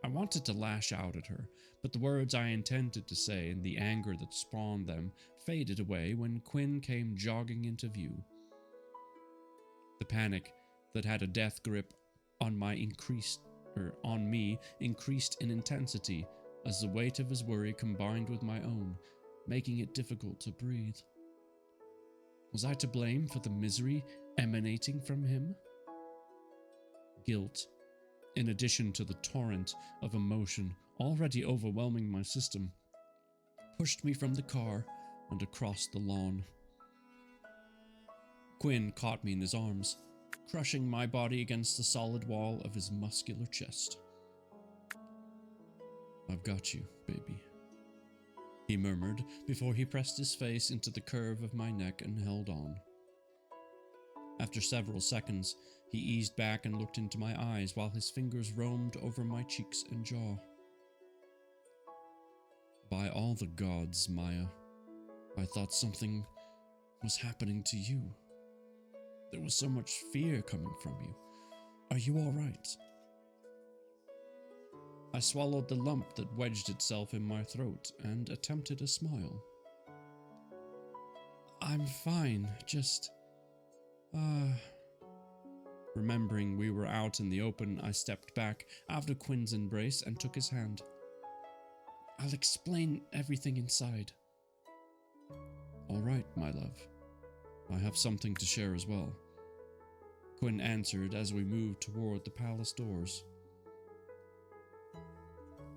I wanted to lash out at her, but the words I intended to say and the anger that spawned them faded away when Quinn came jogging into view. The panic that had a death grip on my on me increased in intensity as the weight of his worry combined with my own, making it difficult to breathe. Was I to blame for the misery emanating from him? Guilt, in addition to the torrent of emotion already overwhelming my system, pushed me from the car and across the lawn. Quinn caught me in his arms, crushing my body against the solid wall of his muscular chest. "I've got you, baby," he murmured before he pressed his face into the curve of my neck and held on. After several seconds, he eased back and looked into my eyes while his fingers roamed over my cheeks and jaw. "By all the gods, Maya, I thought something was happening to you. There was so much fear coming from you. Are you all right?" I swallowed the lump that wedged itself in my throat and attempted a smile. "I'm fine, just... Remembering we were out in the open, I stepped back after Quinn's embrace and took his hand. "I'll explain everything inside." "All right, my love. I have something to share as well," Quinn answered as we moved toward the palace doors.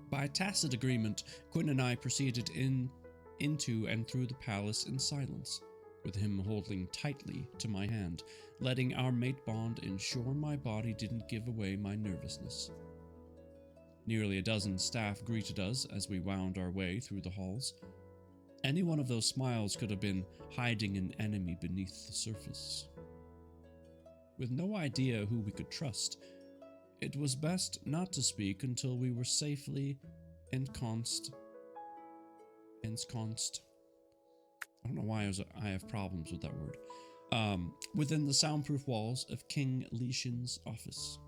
By tacit agreement, Quinn and I proceeded into and through the palace in silence, with him holding tightly to my hand, letting our mate bond ensure my body didn't give away my nervousness. Nearly a dozen staff greeted us as we wound our way through the halls. Any one of those smiles could have been hiding an enemy beneath the surface. With no idea who we could trust, it was best not to speak until we were safely ensconced. I don't know why I have problems with that word. Within the soundproof walls of King Lishin's office.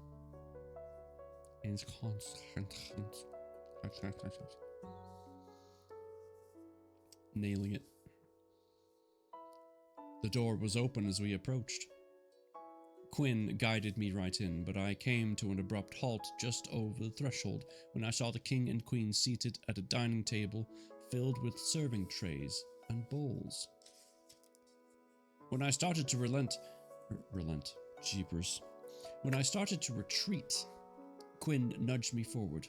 Nailing it. The door was open as we approached. Quinn guided me right in, but I came to an abrupt halt just over the threshold when I saw the king and queen seated at a dining table filled with serving trays and bowls. When I started to When I started to retreat, Quinn nudged me forward.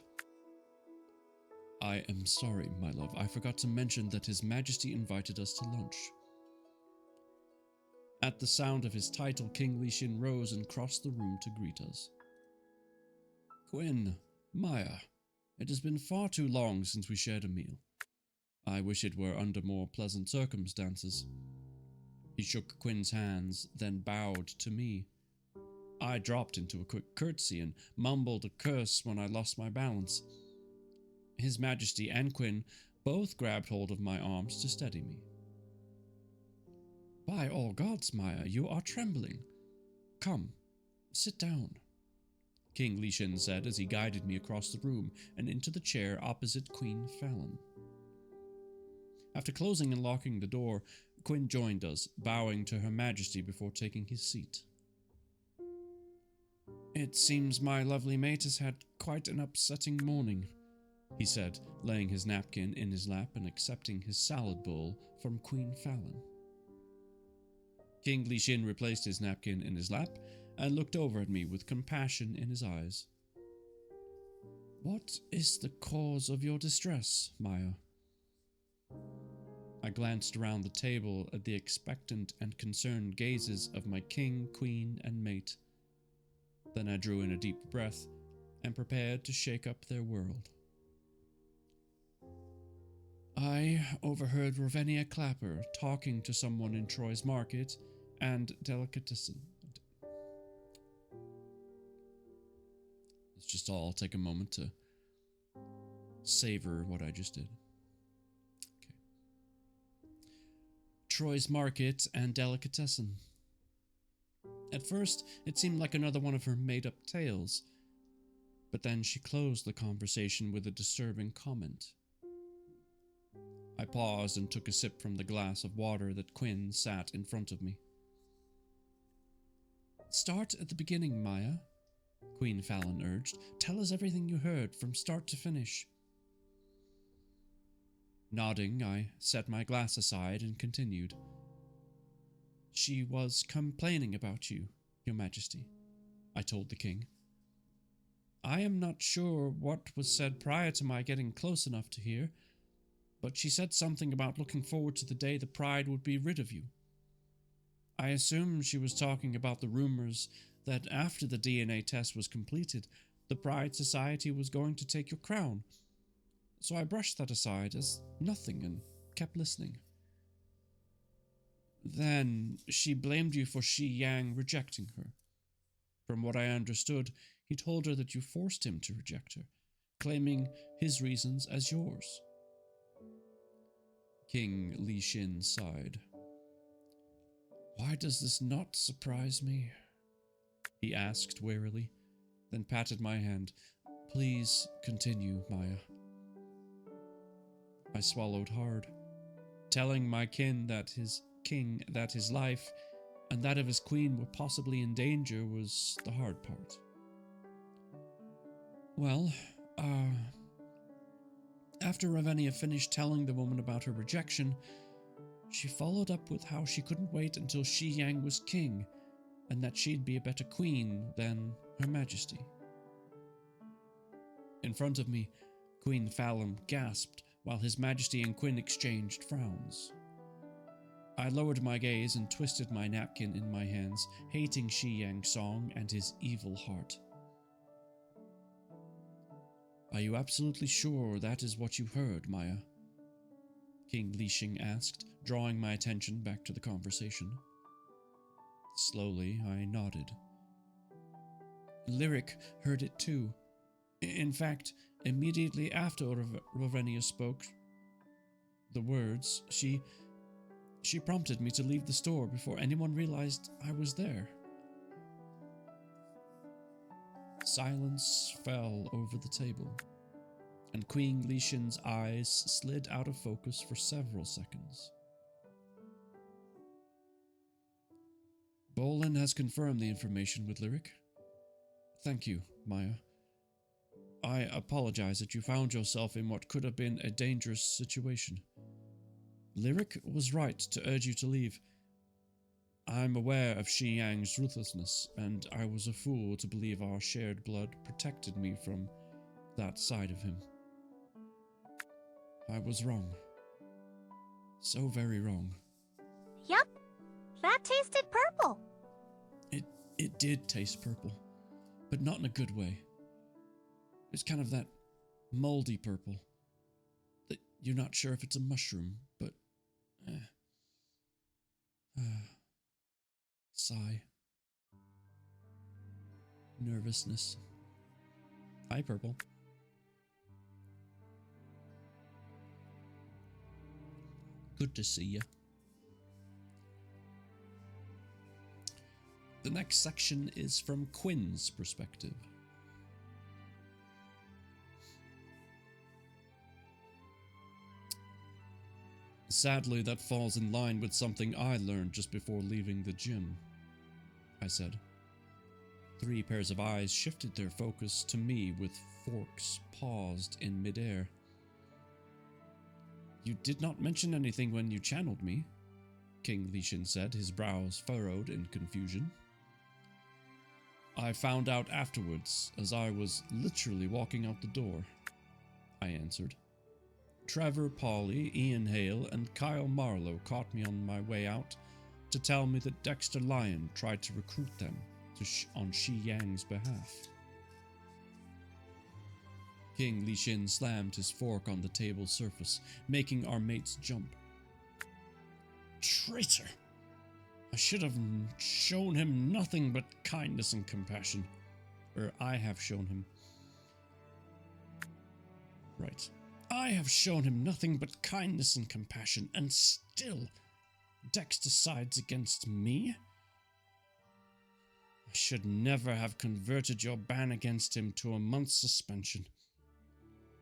"I am sorry, my love. I forgot to mention that His Majesty invited us to lunch." At the sound of his title, King Lishin rose and crossed the room to greet us. "Quinn, Maya, it has been far too long since we shared a meal. I wish it were under more pleasant circumstances." He shook Quinn's hands, then bowed to me. I dropped into a quick curtsy and mumbled a curse when I lost my balance. His Majesty and Quinn both grabbed hold of my arms to steady me. "By all gods, Maya, you are trembling. Come, sit down," King Lishin said as he guided me across the room and into the chair opposite Queen Fallon. After closing and locking the door, Quinn joined us, bowing to Her Majesty before taking his seat. "It seems my lovely mate has had quite an upsetting morning," he said, laying his napkin in his lap and accepting his salad bowl from Queen Fallon. King Lishin replaced his napkin in his lap and looked over at me with compassion in his eyes. "What is the cause of your distress, Maya?" I glanced around the table at the expectant and concerned gazes of my king, queen, and mate. Then I drew in a deep breath and prepared to shake up their world. "I overheard Ravenia Clapper talking to someone in Troy's Market and Delicatessen." Let's just all take a moment to savor what I just did. Okay. Troy's Market and Delicatessen. At first, it seemed like another one of her made-up tales, but then she closed the conversation with a disturbing comment. I paused and took a sip from the glass of water that Quinn sat in front of me. "Start at the beginning, Maya," Queen Fallon urged. Tell us everything you heard from start to finish. Nodding, I set my glass aside and continued. She was complaining about you, Your Majesty, I told the king. I am not sure what was said prior to my getting close enough to hear, but she said something about looking forward to the day the Pride would be rid of you. I assume she was talking about the rumors that after the DNA test was completed, the Pride Society was going to take your crown. So I brushed that aside as nothing and kept listening. Then she blamed you for Shi Yang rejecting her. From what I understood, he told her that you forced him to reject her, claiming his reasons as yours. King Li Xin sighed. Why does this not surprise me? He asked warily, then patted my hand. Please continue, Maya. I swallowed hard. Telling my king that his life and that of his queen were possibly in danger was the hard part. Well, after Ravenna finished telling the woman about her rejection, she followed up with how she couldn't wait until Shi Yang was king, and that she'd be a better queen than Her Majesty. In front of me, Queen Fallon gasped while His Majesty and Quinn exchanged frowns. I lowered my gaze and twisted my napkin in my hands, hating Shi Yang's song and his evil heart. Are you absolutely sure that is what you heard, Maya? King Li Xin asked, drawing my attention back to the conversation. Slowly, I nodded. Lyric heard it too. In fact, immediately after Ravenna spoke the words, she prompted me to leave the store before anyone realized I was there. Silence fell over the table, and Queen Li Xin's eyes slid out of focus for several seconds. Bolin has confirmed the information with Lyric. Thank you, Maya. I apologize that you found yourself in what could have been a dangerous situation. Lyric was right to urge you to leave. I'm aware of Shi Yang's ruthlessness, and I was a fool to believe our shared blood protected me from that side of him. I was wrong. So very wrong. Yup, that tasted purple. It did taste purple, but not in a good way. It's kind of that moldy purple that you're not sure if it's a mushroom, but sigh. Nervousness. Hi, Purple. Good to see you. The next section is from Quinn's perspective. Sadly, that falls in line with something I learned just before leaving the gym, I said. 3 pairs of eyes shifted their focus to me with forks paused in midair. You did not mention anything when you channeled me, King Li Xin said, his brows furrowed in confusion. I found out afterwards, as I was literally walking out the door, I answered. Trevor Pauly, Ian Hale, and Kyle Marlowe caught me on my way out to tell me that Dexter Lyon tried to recruit them on Shi Yang's behalf. King Li Xin slammed his fork on the table surface, making our mates jump. Traitor! I should have shown him nothing but kindness and compassion. Or I have shown him. Right. I have shown him nothing but kindness and compassion, and still Dexter sides against me? I should never have converted your ban against him to a month's suspension.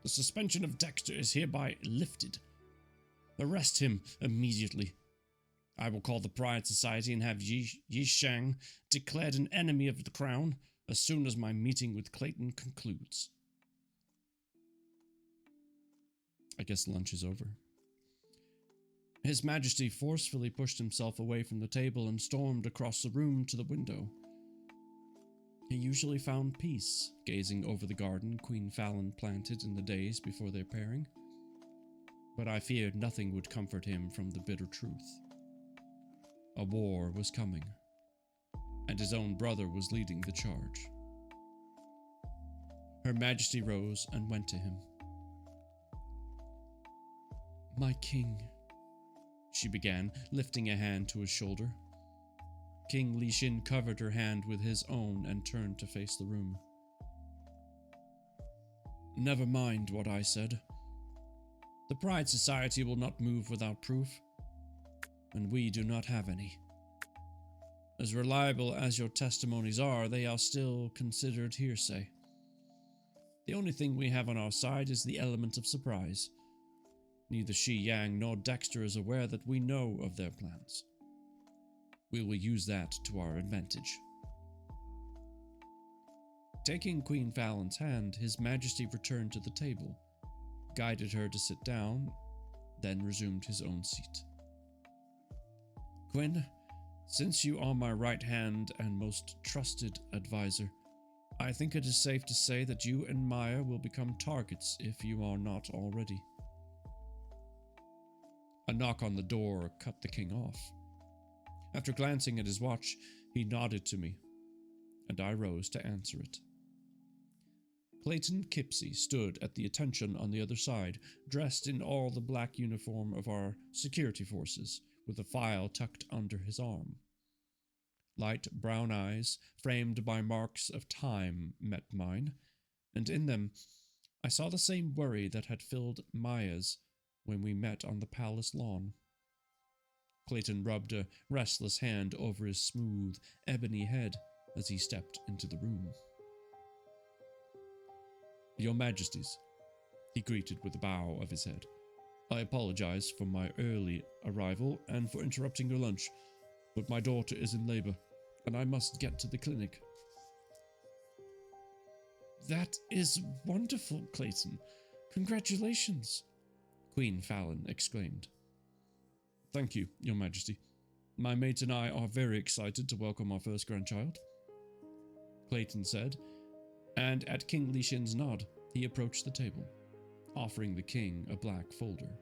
The suspension of Dexter is hereby lifted. Arrest him immediately. I will call the Pride Society and have Yi Shang declared an enemy of the crown, as soon as my meeting with Clayton concludes. I guess lunch is over. His Majesty forcefully pushed himself away from the table and stormed across the room to the window. He usually found peace gazing over the garden Queen Fallon planted in the days before their pairing, but I feared nothing would comfort him from the bitter truth. A war was coming, and his own brother was leading the charge. Her Majesty rose and went to him. "My king," she began, lifting a hand to his shoulder. King Li Xin covered her hand with his own and turned to face the room. "Never mind what I said. The Pride Society will not move without proof, and we do not have any. As reliable as your testimonies are, they are still considered hearsay. The only thing we have on our side is the element of surprise. Neither Shi Yang nor Dexter is aware that we know of their plans. We will use that to our advantage." Taking Queen Fallon's hand, His Majesty returned to the table, guided her to sit down, then resumed his own seat. "Quinn, since you are my right hand and most trusted advisor, I think it is safe to say that you and Maya will become targets if you are not already." A knock on the door cut the king off. After glancing at his watch, he nodded to me, and I rose to answer it. Clayton Kipsey stood at the attention on the other side, dressed in all the black uniform of our security forces, with a file tucked under his arm. Light brown eyes, framed by marks of time, met mine, and in them I saw the same worry that had filled Maya's when we met on the palace lawn. Clayton rubbed a restless hand over his smooth, ebony head as he stepped into the room. "Your Majesties," he greeted with a bow of his head. "I apologize for my early arrival and for interrupting your lunch, but my daughter is in labor, and I must get to the clinic." "That is wonderful, Clayton. Congratulations," Queen Fallon exclaimed. "Thank you, Your Majesty. My mate and I are very excited to welcome our first grandchild," Clayton said, and at King Li Xin's nod, he approached the table, offering the king a black folder.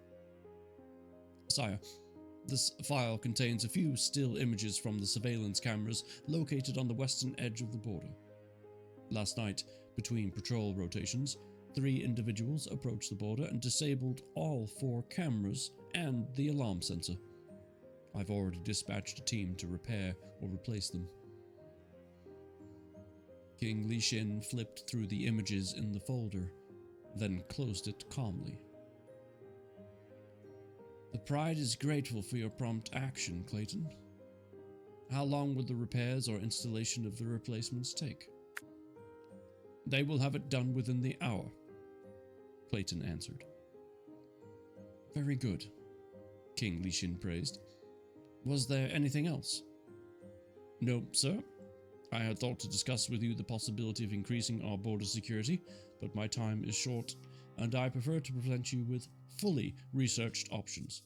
"Sire, this file contains a few still images from the surveillance cameras located on the western edge of the border. Last night, between patrol rotations, 3 individuals approached the border and disabled all 4 cameras and the alarm sensor. I've already dispatched a team to repair or replace them." King Li Xin flipped through the images in the folder, then closed it calmly. "The Pride is grateful for your prompt action, Clayton. How long will the repairs or installation of the replacements take?" "They will have it done within the hour," Clayton answered. "Very good," King Li Xin praised. "Was there anything else?" "No, sir. I had thought to discuss with you the possibility of increasing our border security, but my time is short, and I prefer to present you with fully researched options.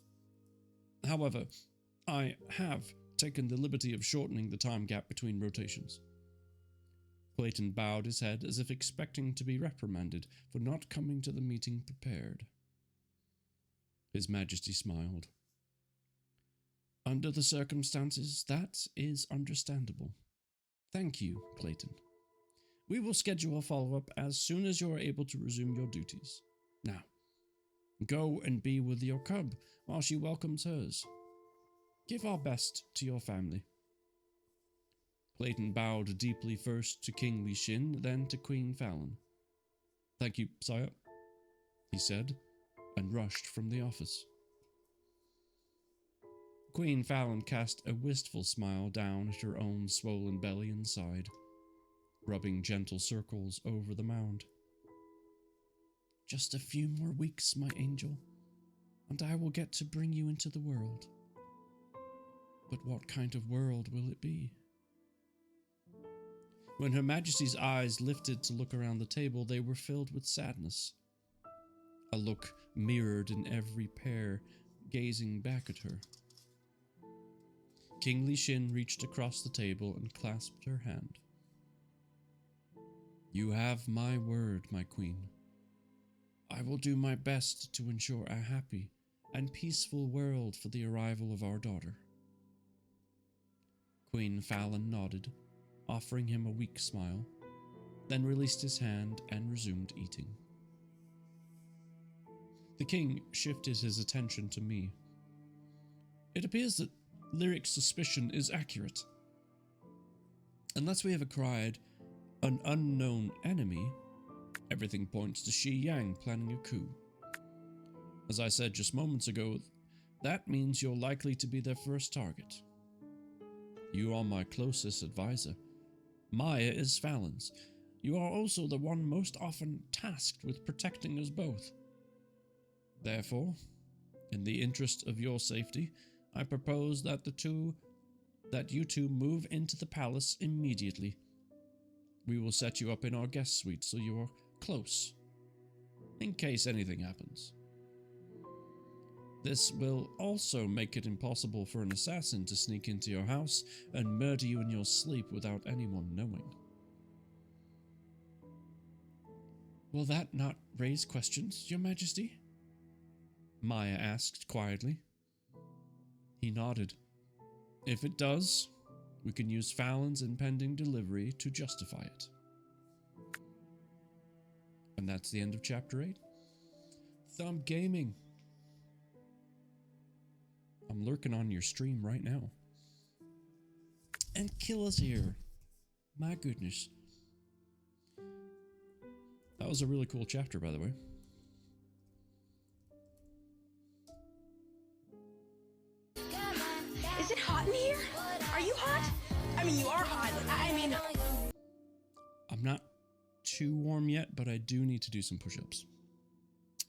However, I have taken the liberty of shortening the time gap between rotations." Clayton bowed his head as if expecting to be reprimanded for not coming to the meeting prepared. His Majesty smiled. "Under the circumstances, that is understandable. Thank you, Clayton. We will schedule a follow-up as soon as you are able to resume your duties. Now, go and be with your cub while she welcomes hers. Give our best to your family." Clayton bowed deeply first to King Li Xin, then to Queen Fallon. "Thank you, sire," he said, and rushed from the office. Queen Fallon cast a wistful smile down at her own swollen belly and sighed, rubbing gentle circles over the mound. "Just a few more weeks, my angel, and I will get to bring you into the world. But what kind of world will it be?" When Her Majesty's eyes lifted to look around the table, they were filled with sadness. A look mirrored in every pair gazing back at her. King Li Xin reached across the table and clasped her hand. You have my word, my queen. I will do my best to ensure a happy and peaceful world for the arrival of our daughter. Queen Fallon nodded, offering him a weak smile, then released his hand and resumed eating. The king shifted his attention to me. It appears that Lyric's suspicion is accurate. Unless we have acquired an unknown enemy, everything points to Shi Yang planning a coup. As I said just moments ago, that means you're likely to be their first target. You are my closest advisor. Maya is Fallon's. You are also the one most often tasked with protecting us both. Therefore, in the interest of your safety, I propose that you two move into the palace immediately. We will set you up in our guest suite so you are close, in case anything happens. This will also make it impossible for an assassin to sneak into your house and murder you in your sleep without anyone knowing. Will that not raise questions, Your Majesty? Maya asked quietly. He nodded. If it does, we can use Fallon's impending delivery to justify it. And that's the end of Chapter 8. Thumb Gaming. I'm lurking on your stream right now. And Killa's here. My goodness. That was a really cool chapter, by the way. Is it hot in here? Are you hot? I mean, you are hot. I'm not too warm yet, but I do need to do some push-ups.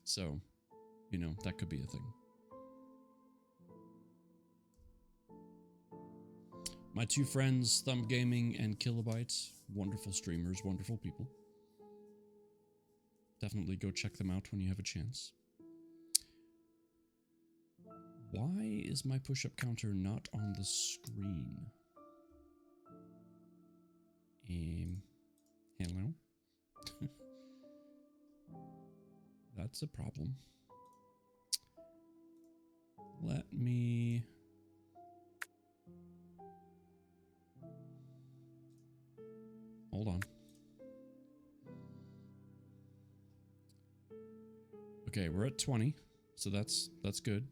So, you know, that could be a thing. My two friends, Thumb Gaming and Kilobytes, wonderful streamers, wonderful people. Definitely go check them out when you have a chance. Why is my push-up counter not on the screen? Hello? That's a problem. Let me... Hold on. Okay, we're at 20, so that's good.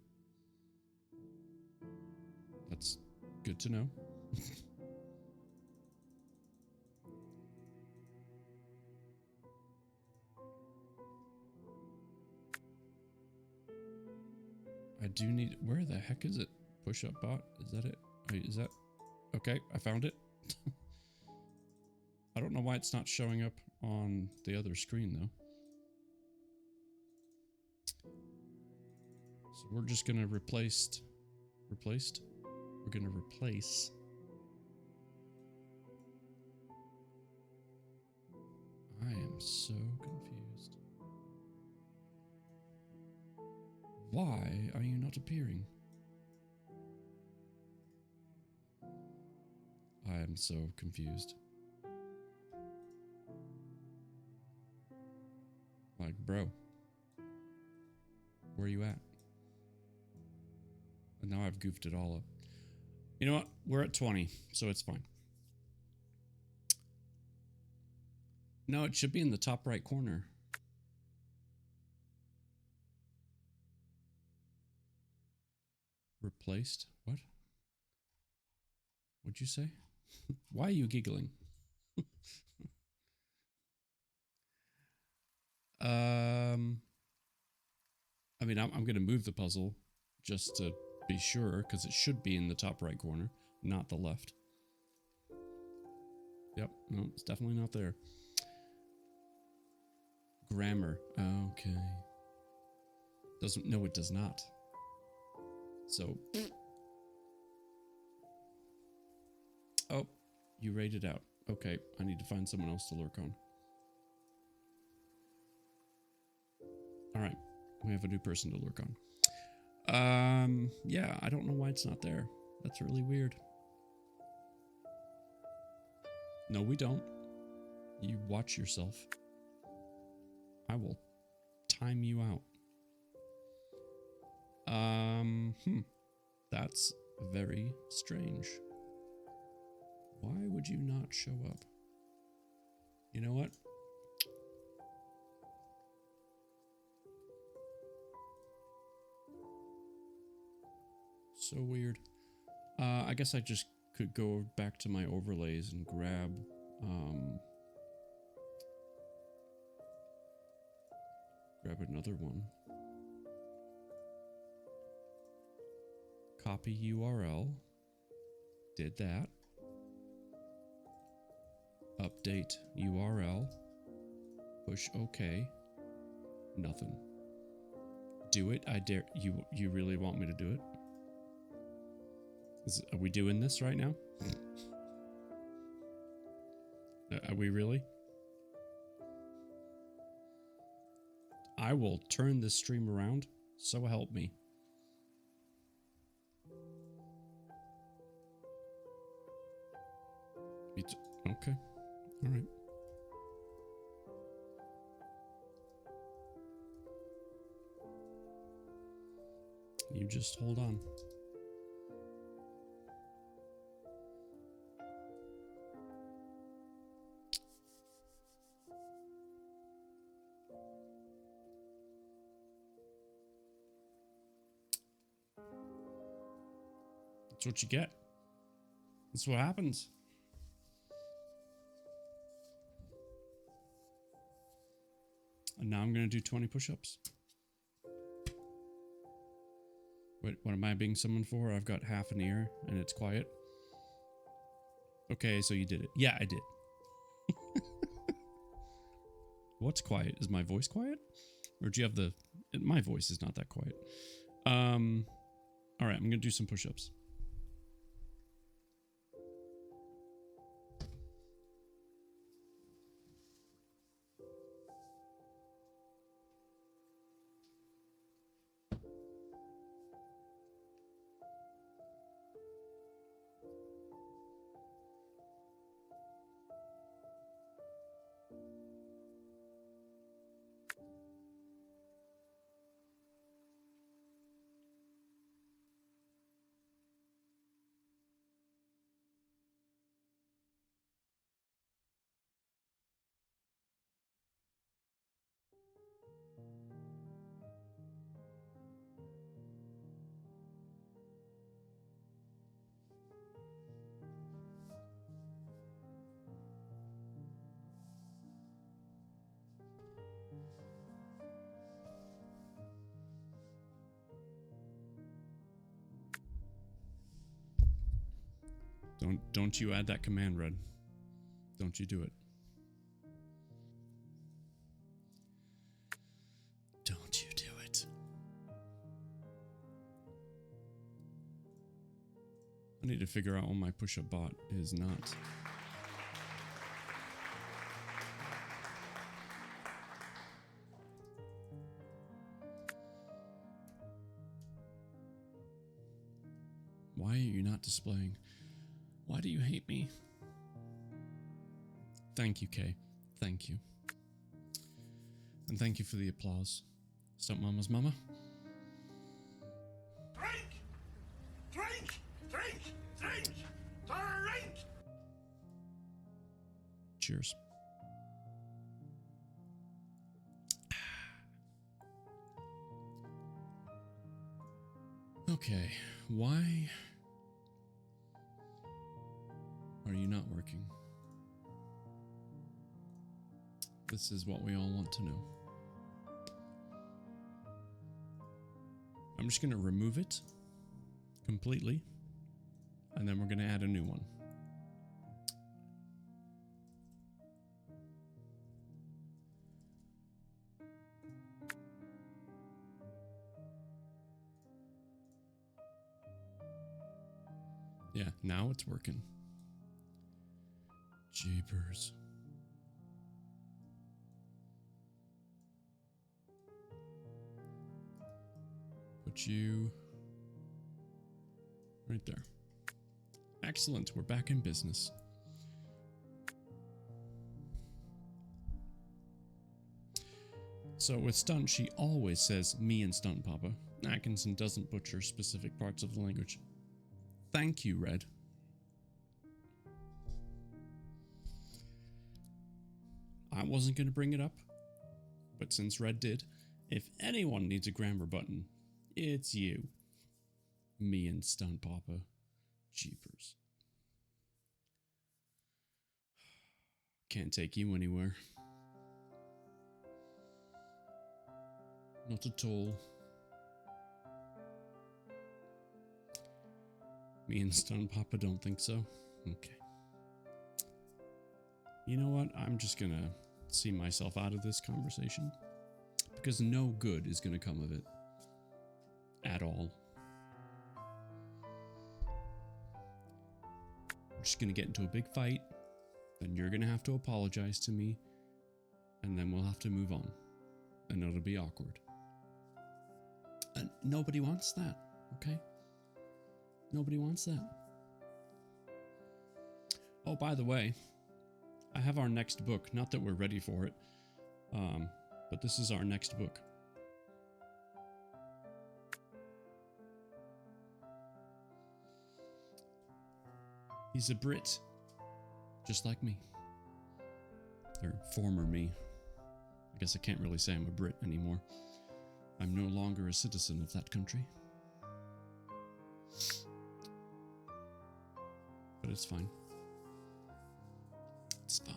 That's good to know. I do need... Where the heck is it? Push-up bot? Is that it? Wait, is that... Okay, I found it. I don't know why it's not showing up on the other screen, though. So we're just gonna replaced? We're gonna replace. I am so confused. Why are you not appearing? I am so confused. Like, bro, where are you at? And now I've goofed it all up. You know what? We're at 20, so it's fine. No, it should be in the top right corner. Replaced? What? What'd you say? Why are you giggling? I mean, I'm going to move the puzzle just to be sure, because it should be in the top right corner, not the left. Yep, no, it's definitely not there. Grammar. Okay. No, it does not. So. Oh, you rated out. Okay, I need to find someone else to lurk on. Alright, we have a new person to lurk on. Yeah, I don't know why it's not there. That's really weird. No, we don't. You watch yourself. I will time you out. That's very strange. Why would you not show up? You know what? So weird. I guess I just could go back to my overlays and grab another one. Copy URL. Did that. Update URL. Push OK. Nothing. Do it. I dare you. You really want me to do it? Are we doing this right now? Are we really? I will turn this stream around. So help me. Okay. All right. You just hold on. That's what you get. That's what happens. And now I'm going to do 20 push-ups. Wait, what am I being summoned for? I've got half an ear and it's quiet. Okay, so you did it. Yeah, I did. What's quiet? Is my voice quiet? Or do you have the... My voice is not that quiet. All right, I'm going to do some push-ups. Don't you add that command, Red. Don't you do it. Don't you do it. I need to figure out what my push-up bot is not. Why are you not displaying? Why do you hate me? Thank you, Kay. Thank you. And thank you for the applause. Stump Mama's mama. Drink! Drink! Drink! Drink! Drink! Cheers. Okay, why are you not working? This is what we all want to know. I'm just going to remove it completely, and then we're going to add a new one. Yeah, now it's working. Jeepers. Put you right there. Excellent, we're back in business. So with Stunt, she always says me and Stunt Papa. Atkinson doesn't butcher specific parts of the language. Thank you, Red. I wasn't going to bring it up, but since Red did, if anyone needs a grammar button, it's you. Me and Stunt Papa. Jeepers. Can't take you anywhere. Not at all. Me and Stunt Papa don't think so? Okay. You know what? I'm just gonna see myself out of this conversation. Because no good is gonna come of it. At all. We're just gonna get into a big fight. Then you're gonna have to apologize to me. And then we'll have to move on. And it'll be awkward. And nobody wants that, okay? Nobody wants that. Oh, by the way, I have our next book. Not that we're ready for it, but this is our next book. He's a Brit, just like me. Or former me. I guess I can't really say I'm a Brit anymore. I'm no longer a citizen of that country. But it's fine. It's fine.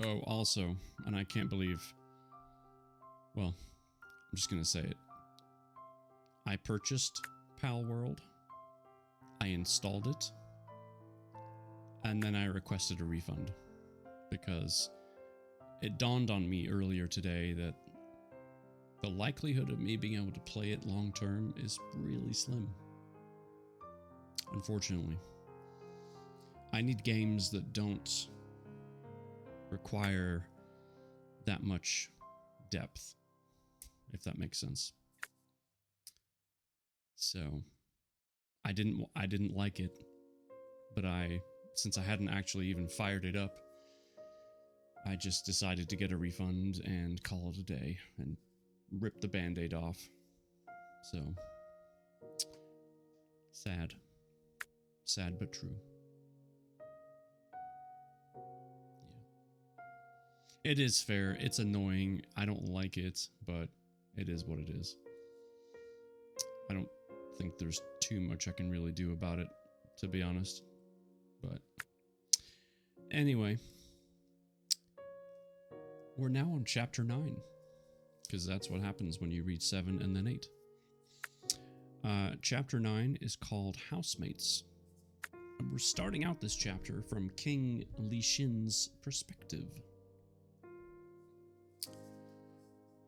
Oh, also, and I can't believe... Well, I'm just gonna say it. I purchased Pal World. I installed it. And then I requested a refund. Because it dawned on me earlier today that the likelihood of me being able to play it long term is really slim. Unfortunately. I need games that don't require that much depth, if that makes sense. So I didn't like it, but since I hadn't actually even fired it up, I just decided to get a refund and call it a day and rip the band-aid off. So, sad. Sad but true. Yeah. It is fair. It's annoying. I don't like it, but it is what it is. I don't think there's too much I can really do about it, to be honest. But anyway, we're now on chapter 9, because that's what happens when you read 7 and then 8. Chapter 9 is called Housemates, and we're starting out this chapter from King Li Shin's perspective.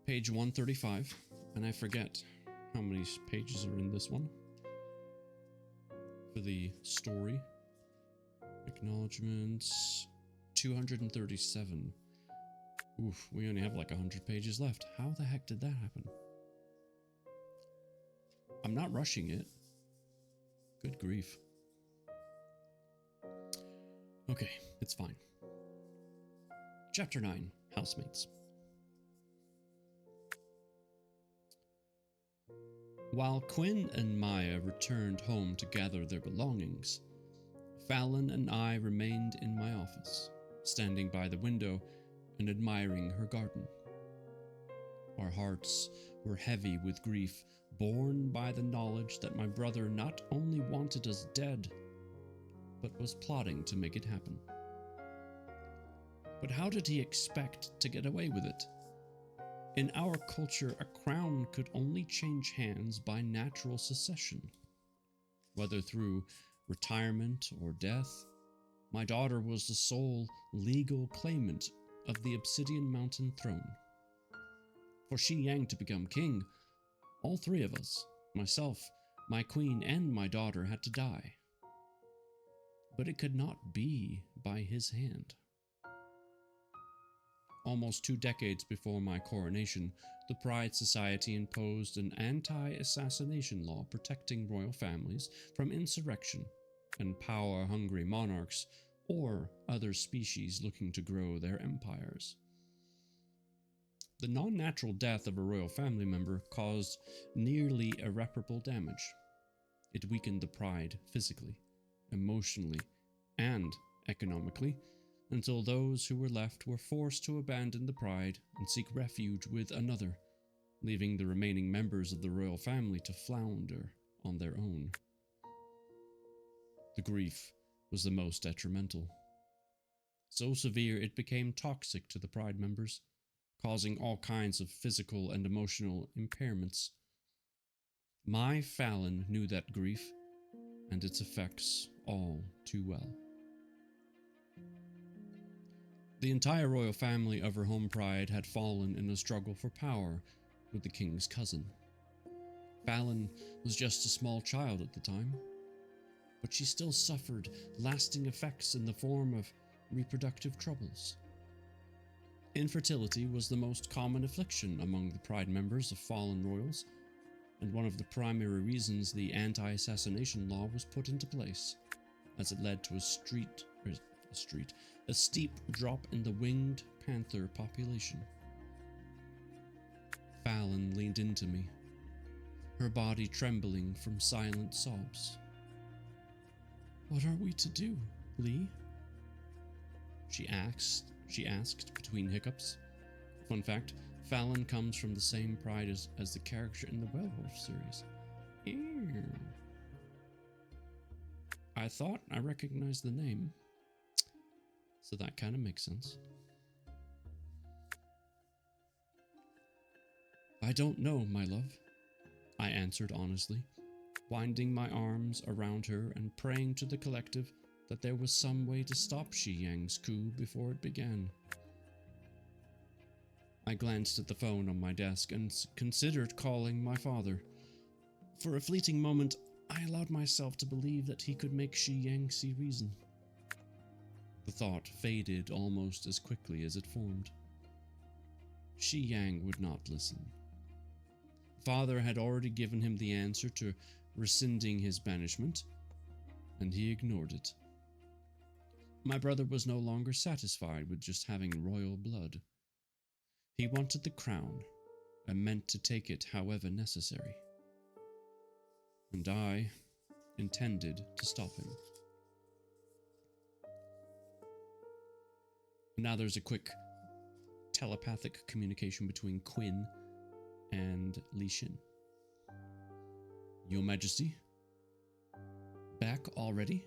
Page 135, and I forget how many pages are in this one for the story. Acknowledgements, 237. Oof, we only have like 100 pages left. How the heck did that happen? I'm not rushing it. Good grief. Okay, it's fine. Chapter 9, Housemates. While Quinn and Maya returned home to gather their belongings, Fallon and I remained in my office, standing by the window and admiring her garden. Our hearts were heavy with grief, borne by the knowledge that my brother not only wanted us dead, but was plotting to make it happen. But how did he expect to get away with it? In our culture, a crown could only change hands by natural succession. Whether through retirement or death, my daughter was the sole legal claimant of the Obsidian Mountain throne. For Xi Yang to become king, all three of us, myself, My queen and my daughter had to die. But it could not be by his hand. Almost 2 decades before my coronation, the Pride Society imposed an anti-assassination law protecting royal families from insurrection and power-hungry monarchs or other species looking to grow their empires. The non-natural death of a royal family member caused nearly irreparable damage. It weakened the pride physically, emotionally, and economically, until those who were left were forced to abandon the pride and seek refuge with another, leaving the remaining members of the royal family to flounder on their own. The grief was the most detrimental. So severe it became toxic to the pride members, causing all kinds of physical and emotional impairments. My Fallon knew that grief and its effects all too well. The entire royal family of her home pride had fallen in a struggle for power with the king's cousin. Fallon was just a small child at the time, but she still suffered lasting effects in the form of reproductive troubles. Infertility was the most common affliction among the pride members of fallen royals, and one of the primary reasons the anti-assassination law was put into place, as it led to a steep drop in the winged panther population. Fallon leaned into me, her body trembling from silent sobs. "What are we to do, Lee?" She asked between hiccups. Fun fact, Fallon comes from the same pride as the character in the Werewolf series. Ew. I thought I recognized the name, so that kind of makes sense. "I don't know, my love," I answered honestly, winding my arms around her and praying to the collective that there was some way to stop Shi Yang's coup before it began. I glanced at the phone on my desk and considered calling my father. For a fleeting moment, I allowed myself to believe that he could make Shi Yang see reason. The thought faded almost as quickly as it formed. Shi Yang would not listen. Father had already given him the answer to rescinding his banishment, and he ignored it. My brother was no longer satisfied with just having royal blood. He wanted the crown and meant to take it however necessary. And I intended to stop him. Now there's a quick telepathic communication between Quinn and Li Xin. "Your Majesty? Back already?"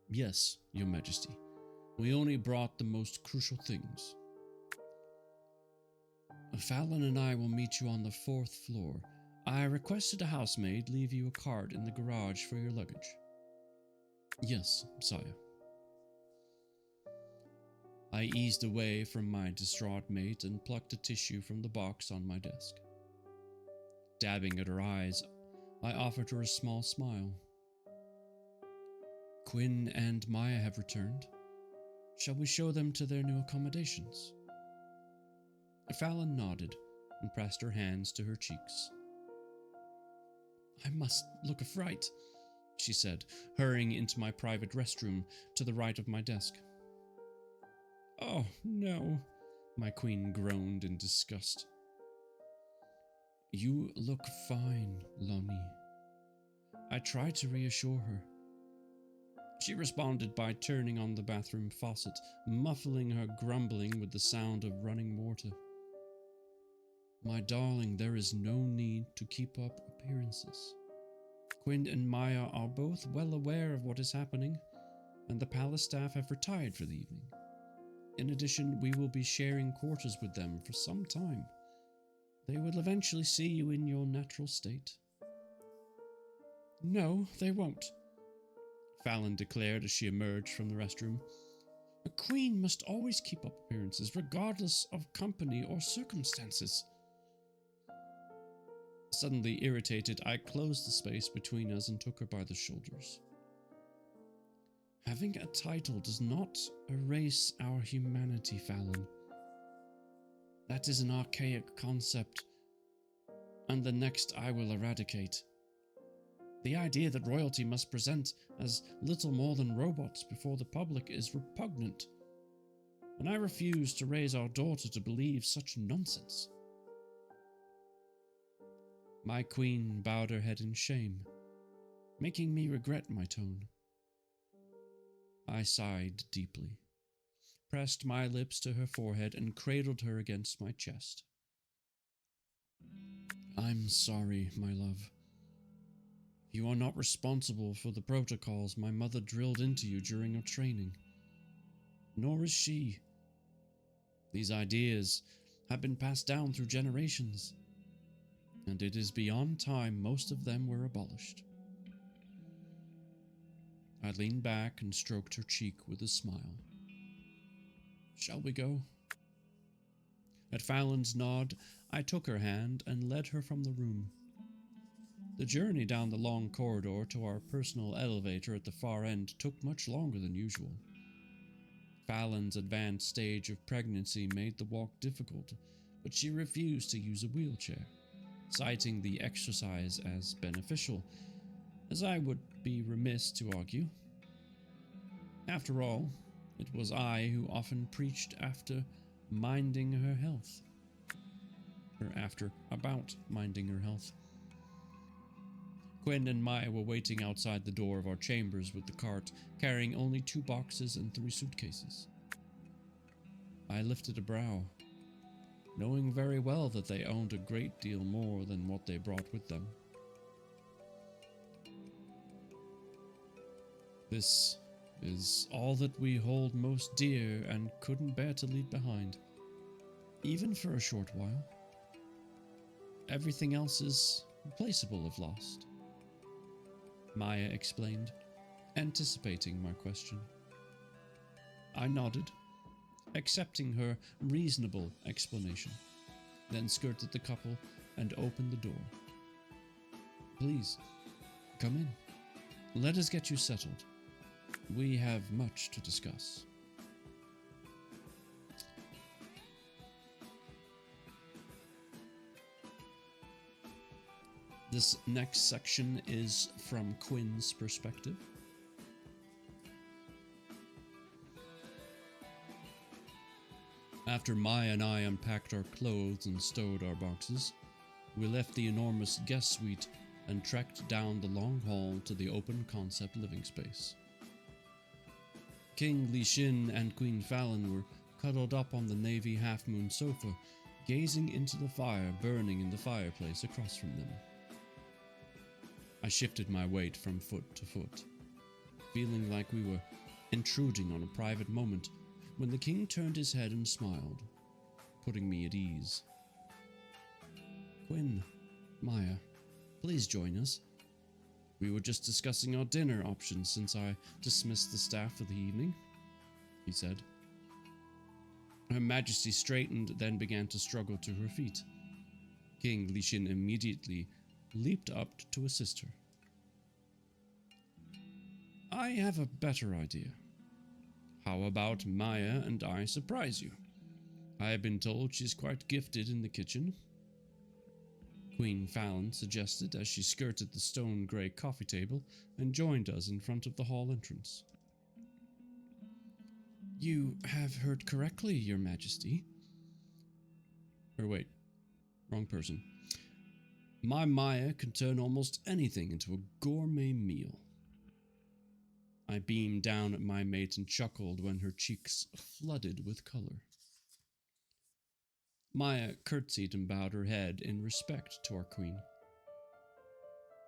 "Yes, Your Majesty. We only brought the most crucial things." "Fallon and I will meet you on the 4th floor. I requested a housemaid leave you a card in the garage for your luggage." "Yes, sire." I eased away from my distraught mate and plucked a tissue from the box on my desk. Dabbing at her eyes, I offered her a small smile. "Quinn and Maya have returned. Shall we show them to their new accommodations?" Fallon nodded and pressed her hands to her cheeks. "I must look a fright," she said, hurrying into my private restroom to the right of my desk. "Oh, no," my queen groaned in disgust. "You look fine, Lonnie." I tried to reassure her. She responded by turning on the bathroom faucet, muffling her grumbling with the sound of running water. "My darling, there is no need to keep up appearances. Quinn and Maya are both well aware of what is happening, and the palace staff have retired for the evening. In addition, we will be sharing quarters with them for some time. They will eventually see you in your natural state." "No, they won't," Fallon declared as she emerged from the restroom. "A queen must always keep up appearances, regardless of company or circumstances." Suddenly irritated, I closed the space between us and took her by the shoulders. Having a title does not erase our humanity, Fallon. That is an archaic concept, and the next I will eradicate. The idea that royalty must present as little more than robots before the public is repugnant, and I refuse to raise our daughter to believe such nonsense. My queen bowed her head in shame, making me regret my tone. I sighed deeply, pressed my lips to her forehead, and cradled her against my chest. I'm sorry, my love. You are not responsible for the protocols my mother drilled into you during your training. Nor is she. These ideas have been passed down through generations, and it is beyond time most of them were abolished. I leaned back and stroked her cheek with a smile. Shall we go? At Fallon's nod, I took her hand and led her from the room. The journey down the long corridor to our personal elevator at the far end took much longer than usual. Fallon's advanced stage of pregnancy made the walk difficult, but she refused to use a wheelchair, citing the exercise as beneficial, as I would be remiss to argue. After all, it was I who often preached after minding her health. Or about minding her health. Quinn and Maya were waiting outside the door of our chambers with the cart, carrying only 2 boxes and 3 suitcases. I lifted a brow, knowing very well that they owned a great deal more than what they brought with them. This is all that we hold most dear and couldn't bear to leave behind, even for a short while. Everything else is replaceable if lost, Maya explained, anticipating my question. I nodded, accepting her reasonable explanation, then skirted the couple and opened the door. Please, come in. Let us get you settled. We have much to discuss. This next section is from Quinn's perspective. After Maya and I unpacked our clothes and stowed our boxes, we left the enormous guest suite and trekked down the long hall to the open concept living space. King Li Xin and Queen Fallon were cuddled up on the navy half-moon sofa, gazing into the fire burning in the fireplace across from them. I shifted my weight from foot to foot, feeling like we were intruding on a private moment, when the king turned his head and smiled, putting me at ease. Quinn, Maya, please join us. We were just discussing our dinner options since I dismissed the staff for the evening, he said. Her Majesty straightened, then began to struggle to her feet. King Li Xin immediately leaped up to assist her. I have a better idea. How about Maya and I surprise you? I have been told she's quite gifted in the kitchen. Queen Fallon suggested as she skirted the stone-grey coffee table and joined us in front of the hall entrance. You have heard correctly, Your Majesty. Or wait, wrong person. My Maya can turn almost anything into a gourmet meal. I beamed down at my mate and chuckled when her cheeks flooded with color. Maya curtsied and bowed her head in respect to our queen.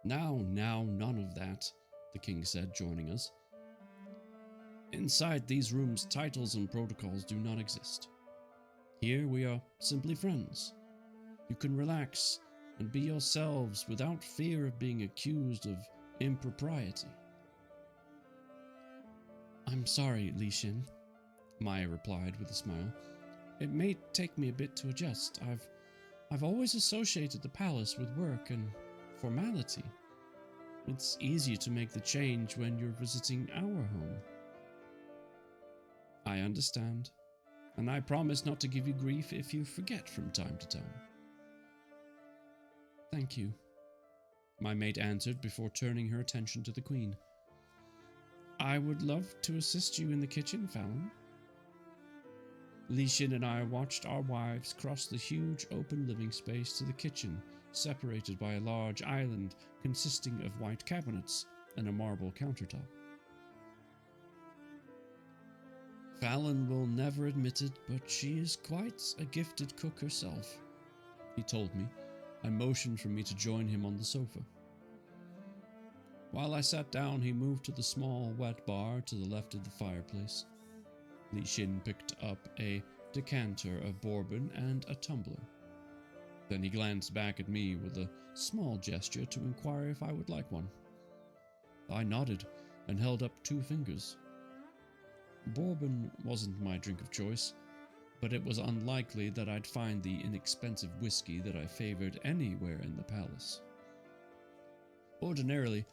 Now, none of that, the king said, joining us. Inside these rooms, titles and protocols do not exist. Here we are simply friends. You can relax and be yourselves without fear of being accused of impropriety. I'm sorry, Li Xin, Maya replied with a smile. It may take me a bit to adjust. I've I've always associated the palace with work and formality. It's easier to make the change when you're visiting our home. I understand, and I promise not to give you grief if you forget from time to time. Thank you, my maid answered before turning her attention to the Queen. I would love to assist you in the kitchen, Fallon. Li Xin and I watched our wives cross the huge open living space to the kitchen, separated by a large island consisting of white cabinets and a marble countertop. Fallon will never admit it, but she is quite a gifted cook herself, he told me, and motioned for me to join him on the sofa. While I sat down, he moved to the small wet bar to the left of the fireplace. Li Xin picked up a decanter of bourbon and a tumbler. Then he glanced back at me with a small gesture to inquire if I would like one. I nodded and held up 2 fingers. Bourbon wasn't my drink of choice, but it was unlikely that I'd find the inexpensive whiskey that I favored anywhere in the palace. Ordinarily,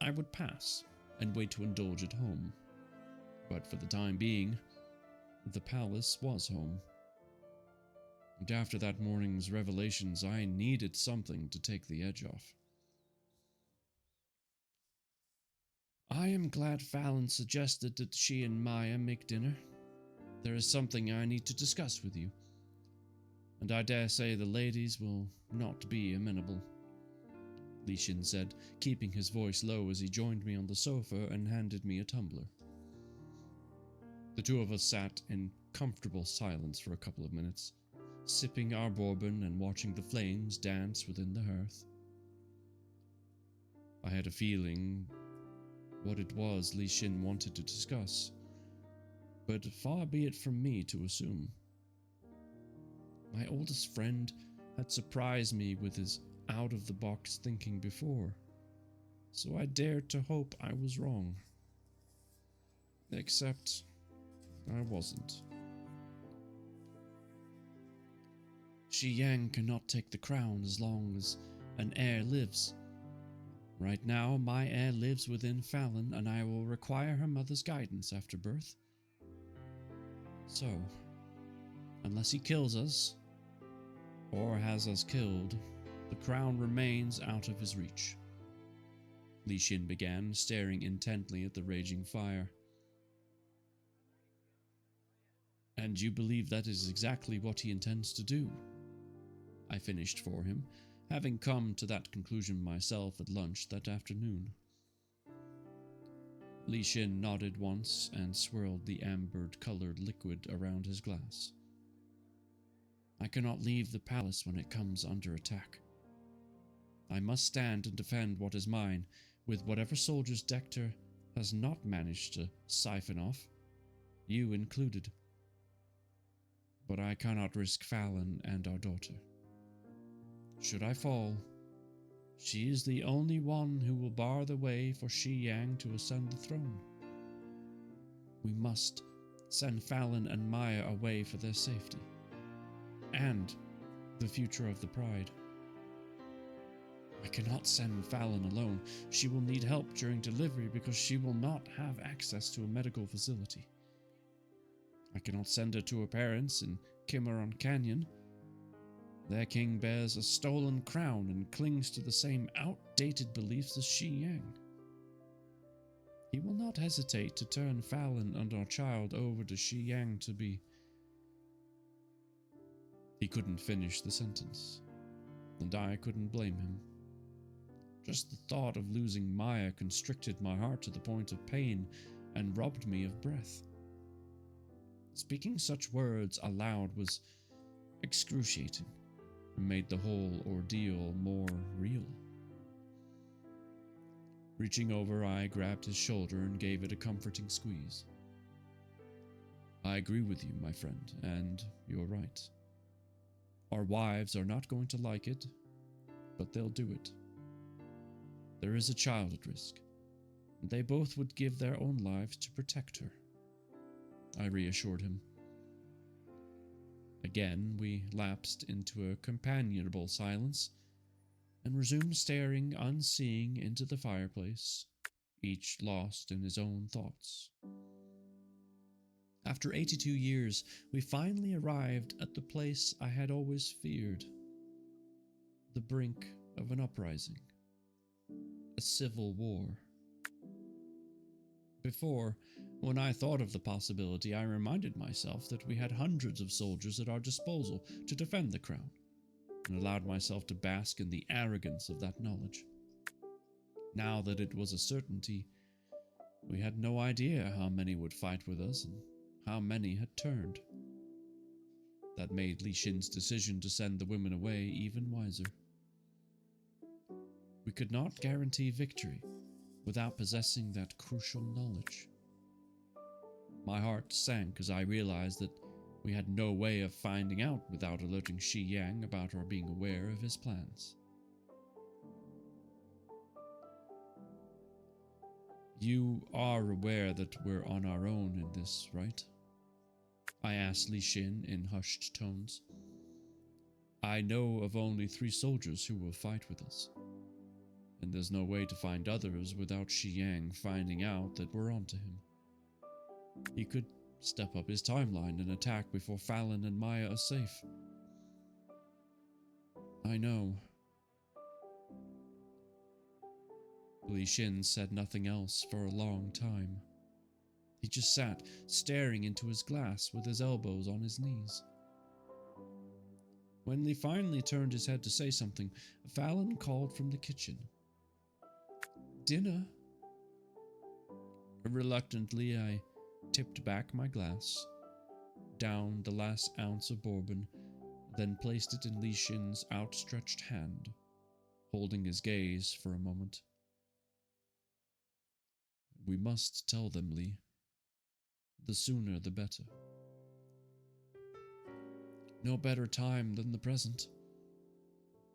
I would pass and wait to indulge at home, but for the time being, the palace was home. And after that morning's revelations, I needed something to take the edge off. I am glad Fallon suggested that she and Maya make dinner. There is something I need to discuss with you, and I dare say the ladies will not be amenable, Li Xin said, keeping his voice low as he joined me on the sofa and handed me a tumbler. The 2 of us sat in comfortable silence for a couple of minutes, sipping our bourbon and watching the flames dance within the hearth. I had a feeling what it was Li Xin wanted to discuss, but far be it from me to assume. My oldest friend had surprised me with his out-of-the-box thinking before, so I dared to hope I was wrong. Except I wasn't. Shi Yang cannot take the crown as long as an heir lives. Right now, my heir lives within Fallon, and I will require her mother's guidance after birth. So, unless he kills us, or has us killed, the crown remains out of his reach. Li Xin began, staring intently at the raging fire. And you believe that is exactly what he intends to do? I finished for him, having come to that conclusion myself at lunch that afternoon. Li Xin nodded once and swirled the amber-colored liquid around his glass. I cannot leave the palace when it comes under attack. I must stand and defend what is mine, with whatever soldiers Dector has not managed to siphon off, you included. But I cannot risk Fallon and our daughter. Should I fall, she is the only one who will bar the way for Shi Yang to ascend the throne. We must send Fallon and Maya away for their safety, and the future of the Pride. I cannot send Fallon alone. She will need help during delivery because she will not have access to a medical facility. I cannot send her to her parents in Cimarron Canyon. Their king bears a stolen crown and clings to the same outdated beliefs as Shi Yang. He will not hesitate to turn Fallon and our child over to Shi Yang to be... He couldn't finish the sentence, and I couldn't blame him. Just the thought of losing Maya constricted my heart to the point of pain and robbed me of breath. Speaking such words aloud was excruciating and made the whole ordeal more real. Reaching over, I grabbed his shoulder and gave it a comforting squeeze. I agree with you, my friend, and you're right. Our wives are not going to like it, but they'll do it. There is a child at risk, and they both would give their own lives to protect her. I reassured him. Again, we lapsed into a companionable silence and resumed staring unseeing into the fireplace, each lost in his own thoughts. After 82 years, we finally arrived at the place I had always feared. The brink of an uprising. A civil war. Before, when I thought of the possibility, I reminded myself that we had hundreds of soldiers at our disposal to defend the crown, and allowed myself to bask in the arrogance of that knowledge. Now that it was a certainty, we had no idea how many would fight with us and how many had turned. That made Li Shin's decision to send the women away even wiser. We could not guarantee victory without possessing that crucial knowledge. My heart sank as I realized that we had no way of finding out without alerting Shi Yang about our being aware of his plans. You are aware that we're on our own in this, right? I asked Li Shin in hushed tones. I know of only 3 soldiers who will fight with us, and there's no way to find others without Shi Yang finding out that we're onto him. He could step up his timeline and attack before Fallon and Maya are safe. I know. Li Shin said nothing else for a long time. He just sat, staring into his glass with his elbows on his knees. When Li finally turned his head to say something, Fallon called from the kitchen. Dinner? Reluctantly, I tipped back my glass, downed the last ounce of bourbon, then placed it in Li Shin's outstretched hand, holding his gaze for a moment. We must tell them, Li. The sooner the better. No better time than the present.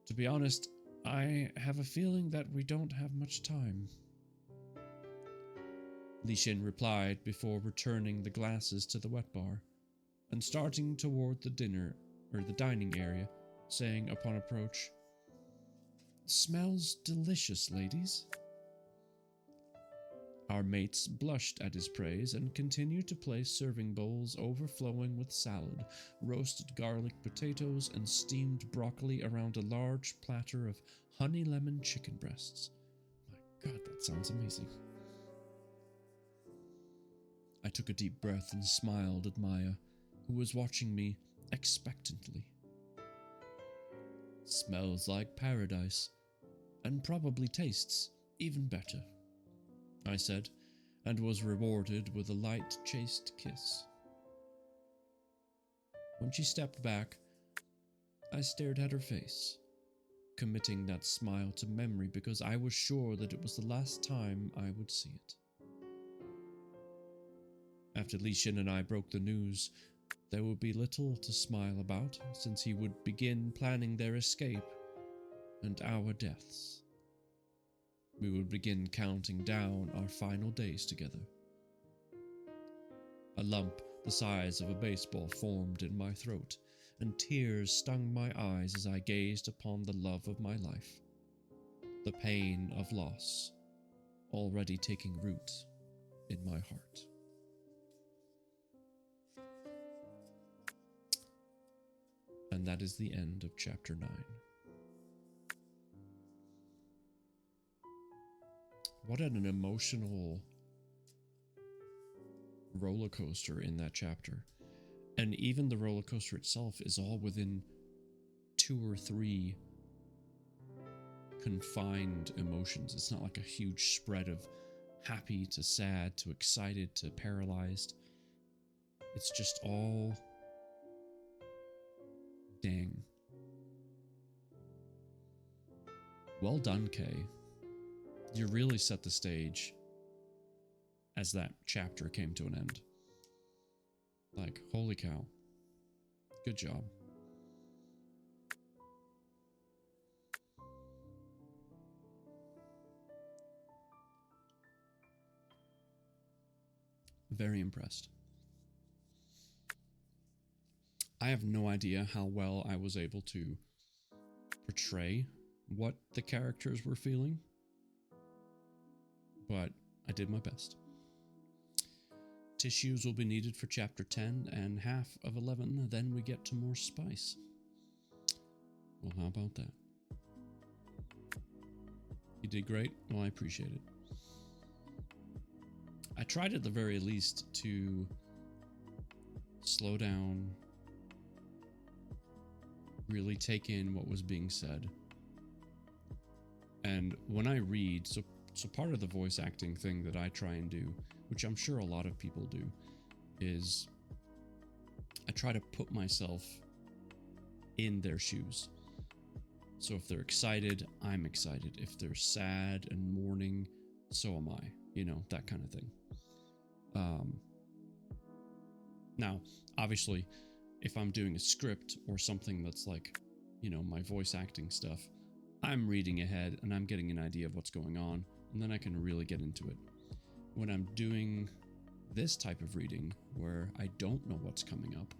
To be honest, I have a feeling that we don't have much time. Li Shin replied before returning the glasses to the wet bar and starting toward the dining area, saying upon approach, "Smells delicious, ladies." Our mates blushed at his praise and continued to place serving bowls overflowing with salad, roasted garlic potatoes, and steamed broccoli around a large platter of honey lemon chicken breasts. My God, that sounds amazing. I took a deep breath and smiled at Maya, who was watching me expectantly. Smells like paradise, and probably tastes even better, I said, and was rewarded with a light, chaste kiss. When she stepped back, I stared at her face, committing that smile to memory because I was sure that it was the last time I would see it. After Li Shin and I broke the news, there would be little to smile about, since he would begin planning their escape and our deaths. We would begin counting down our final days together. A lump the size of a baseball formed in my throat, and tears stung my eyes as I gazed upon the love of my life, the pain of loss already taking root in my heart. And that is the end of chapter 9. What an emotional roller coaster in that chapter. And even the roller coaster itself is all within 2 or 3 confined emotions. It's not like a huge spread of happy to sad to excited to paralyzed. It's just all dang. Well done, Kay. You really set the stage as that chapter came to an end. Like, holy cow. Good job. Very impressed. I have no idea how well I was able to portray what the characters were feeling, but I did my best. Tissues will be needed for chapter 10 and half of 11, then we get to more spice. Well, how about that? You did great. Well, I appreciate it. I tried at the very least to slow down, really take in what was being said. And when I read, so part of the voice acting thing that I try and do, which I'm sure a lot of people do, is I try to put myself in their shoes. So if they're excited, I'm excited. If they're sad and mourning, so am I. You know, that kind of thing. Now, obviously, if I'm doing a script or something that's like, you know, my voice acting stuff, I'm reading ahead and I'm getting an idea of what's going on, and then I can really get into it. When I'm doing this type of reading, where I don't know what's coming up,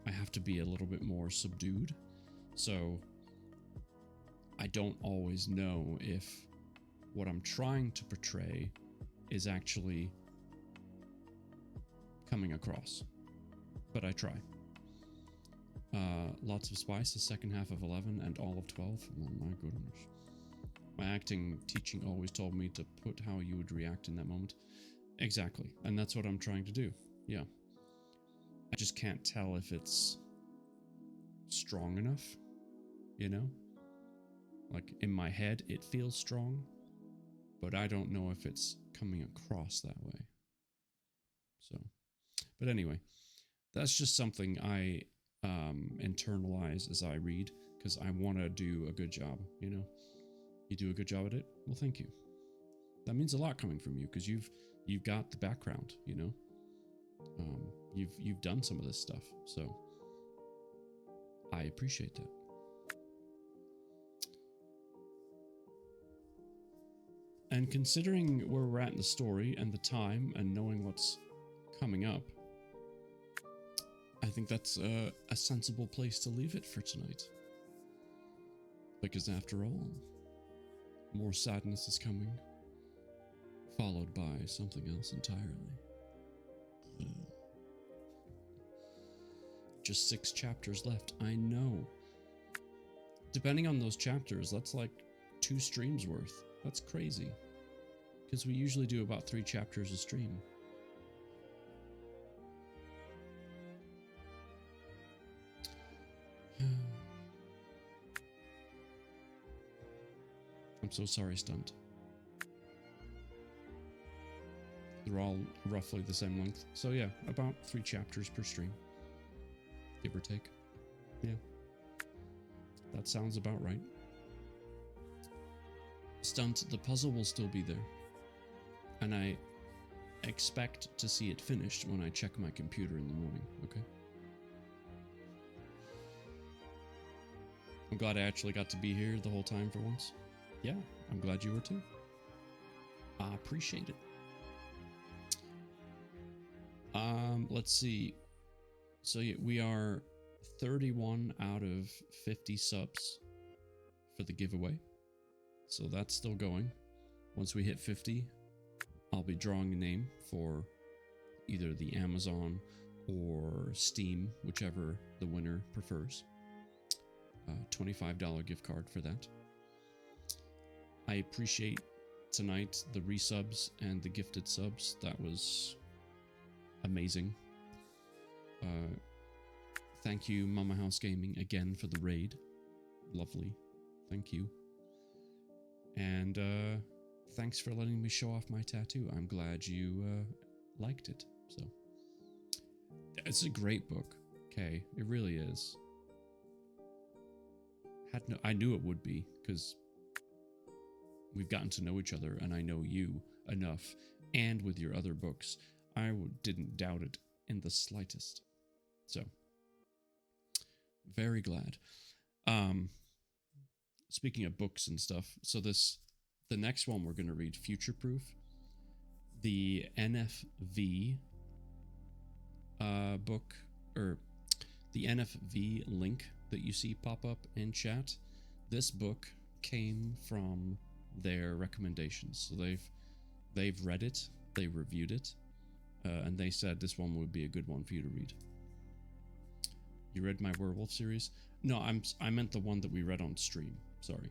I have to be a little bit more subdued. So I don't always know if what I'm trying to portray is actually coming across, but I try. Lots of spice, the second half of 11 and all of 12. Oh my goodness. My acting teaching always told me to put how you would react in that moment. Exactly, and that's what I'm trying to do. Yeah. I just can't tell if it's strong enough, you know? Like, in my head, it feels strong, but I don't know if it's coming across that way. So, but anyway, that's just something I internalize as I read, because I want to do a good job, you know? You do a good job at it? Well, thank you. That means a lot coming from you, because you've got the background, you know? You've done some of this stuff, so I appreciate that. And considering where we're at in the story and the time and knowing what's coming up, I think that's a sensible place to leave it for tonight. Because after all, more sadness is coming, followed by something else entirely. Just 6 chapters left, I know. Depending on those chapters, that's like 2 streams worth. That's crazy. Because we usually do about 3 chapters a stream. I'm so sorry, Stunt. They're all roughly the same length. So yeah, about 3 chapters per stream. Give or take. Yeah. That sounds about right. Stunt, the puzzle will still be there. And I expect to see it finished when I check my computer in the morning, okay? I'm glad I actually got to be here the whole time for once. Yeah, I'm glad you were too. I appreciate it. Let's see. So yeah, we are 31 out of 50 subs for the giveaway. So that's still going. Once we hit 50, I'll be drawing a name for either the Amazon or Steam, whichever the winner prefers. $25 gift card for that. I appreciate tonight the resubs and the gifted subs. That was amazing. Thank you, Mama House Gaming, again for the raid. Lovely. Thank you. And thanks for letting me show off my tattoo. I'm glad you liked it. So it's a great book. Okay, it really is. I knew it would be, because we've gotten to know each other and I know you enough, and with your other books, I didn't doubt it in the slightest. So, very glad. Speaking of books and stuff, so the next one we're going to read, Future Proof, the NFV book, or the NFV link that you see pop up in chat, this book came from their recommendations. So they've read it, they reviewed it, and they said this one would be a good one for you to read. You read my werewolf series? No, I meant the one that we read on stream. Sorry.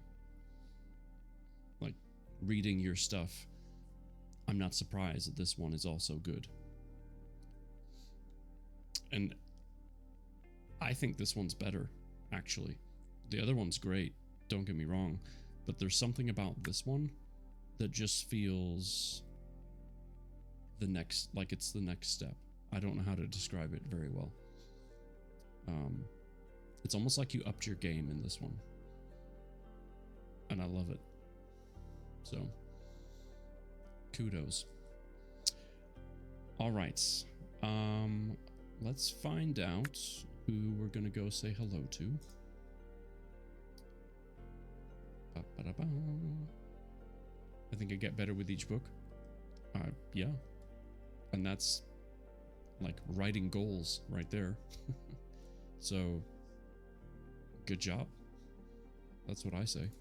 Like, reading your stuff, I'm not surprised that this one is also good. And I think this one's better, actually. The other one's great, don't get me wrong, but there's something about this one that just feels it's the next step. I don't know how to describe it very well. It's almost like you upped your game in this one, and I love it. So, kudos. All right, let's find out who we're gonna go say hello to. Ba-ba-da-ba. I think I get better with each book. Yeah, and that's like writing goals right there. So, good job. That's what I say.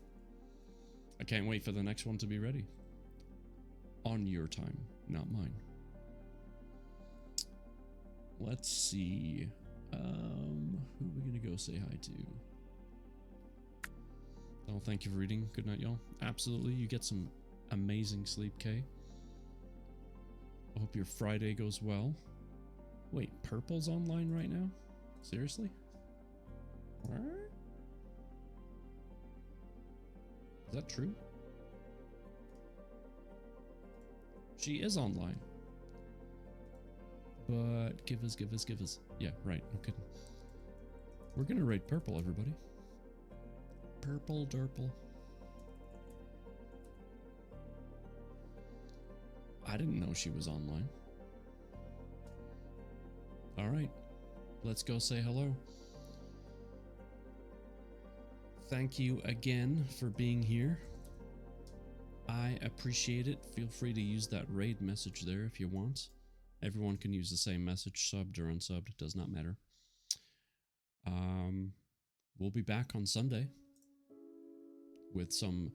I can't wait for the next one to be ready. On your time, not mine. Let's see. Who are we gonna go say hi to? Oh, thank you for reading. Good night, y'all. Absolutely, you get some amazing sleep, Kay. I hope your Friday goes well. Wait, Purple's online right now? Seriously? What? Is that true? She is online. But give us. Yeah, right. No kidding. We're gonna rate Purple, everybody. Purple Durple. I didn't know she was online. All right, let's go say hello. Thank you again for being here. I appreciate it. Feel free to use that raid message there if you want. Everyone can use the same message, subbed or unsubbed, it does not matter. We'll be back on Sunday with some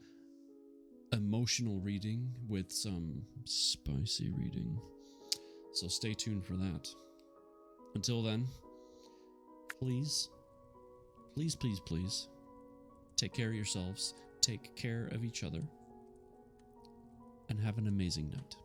emotional reading, with some spicy reading. So stay tuned for that. Until then, please, take care of yourselves, take care of each other, and have an amazing night.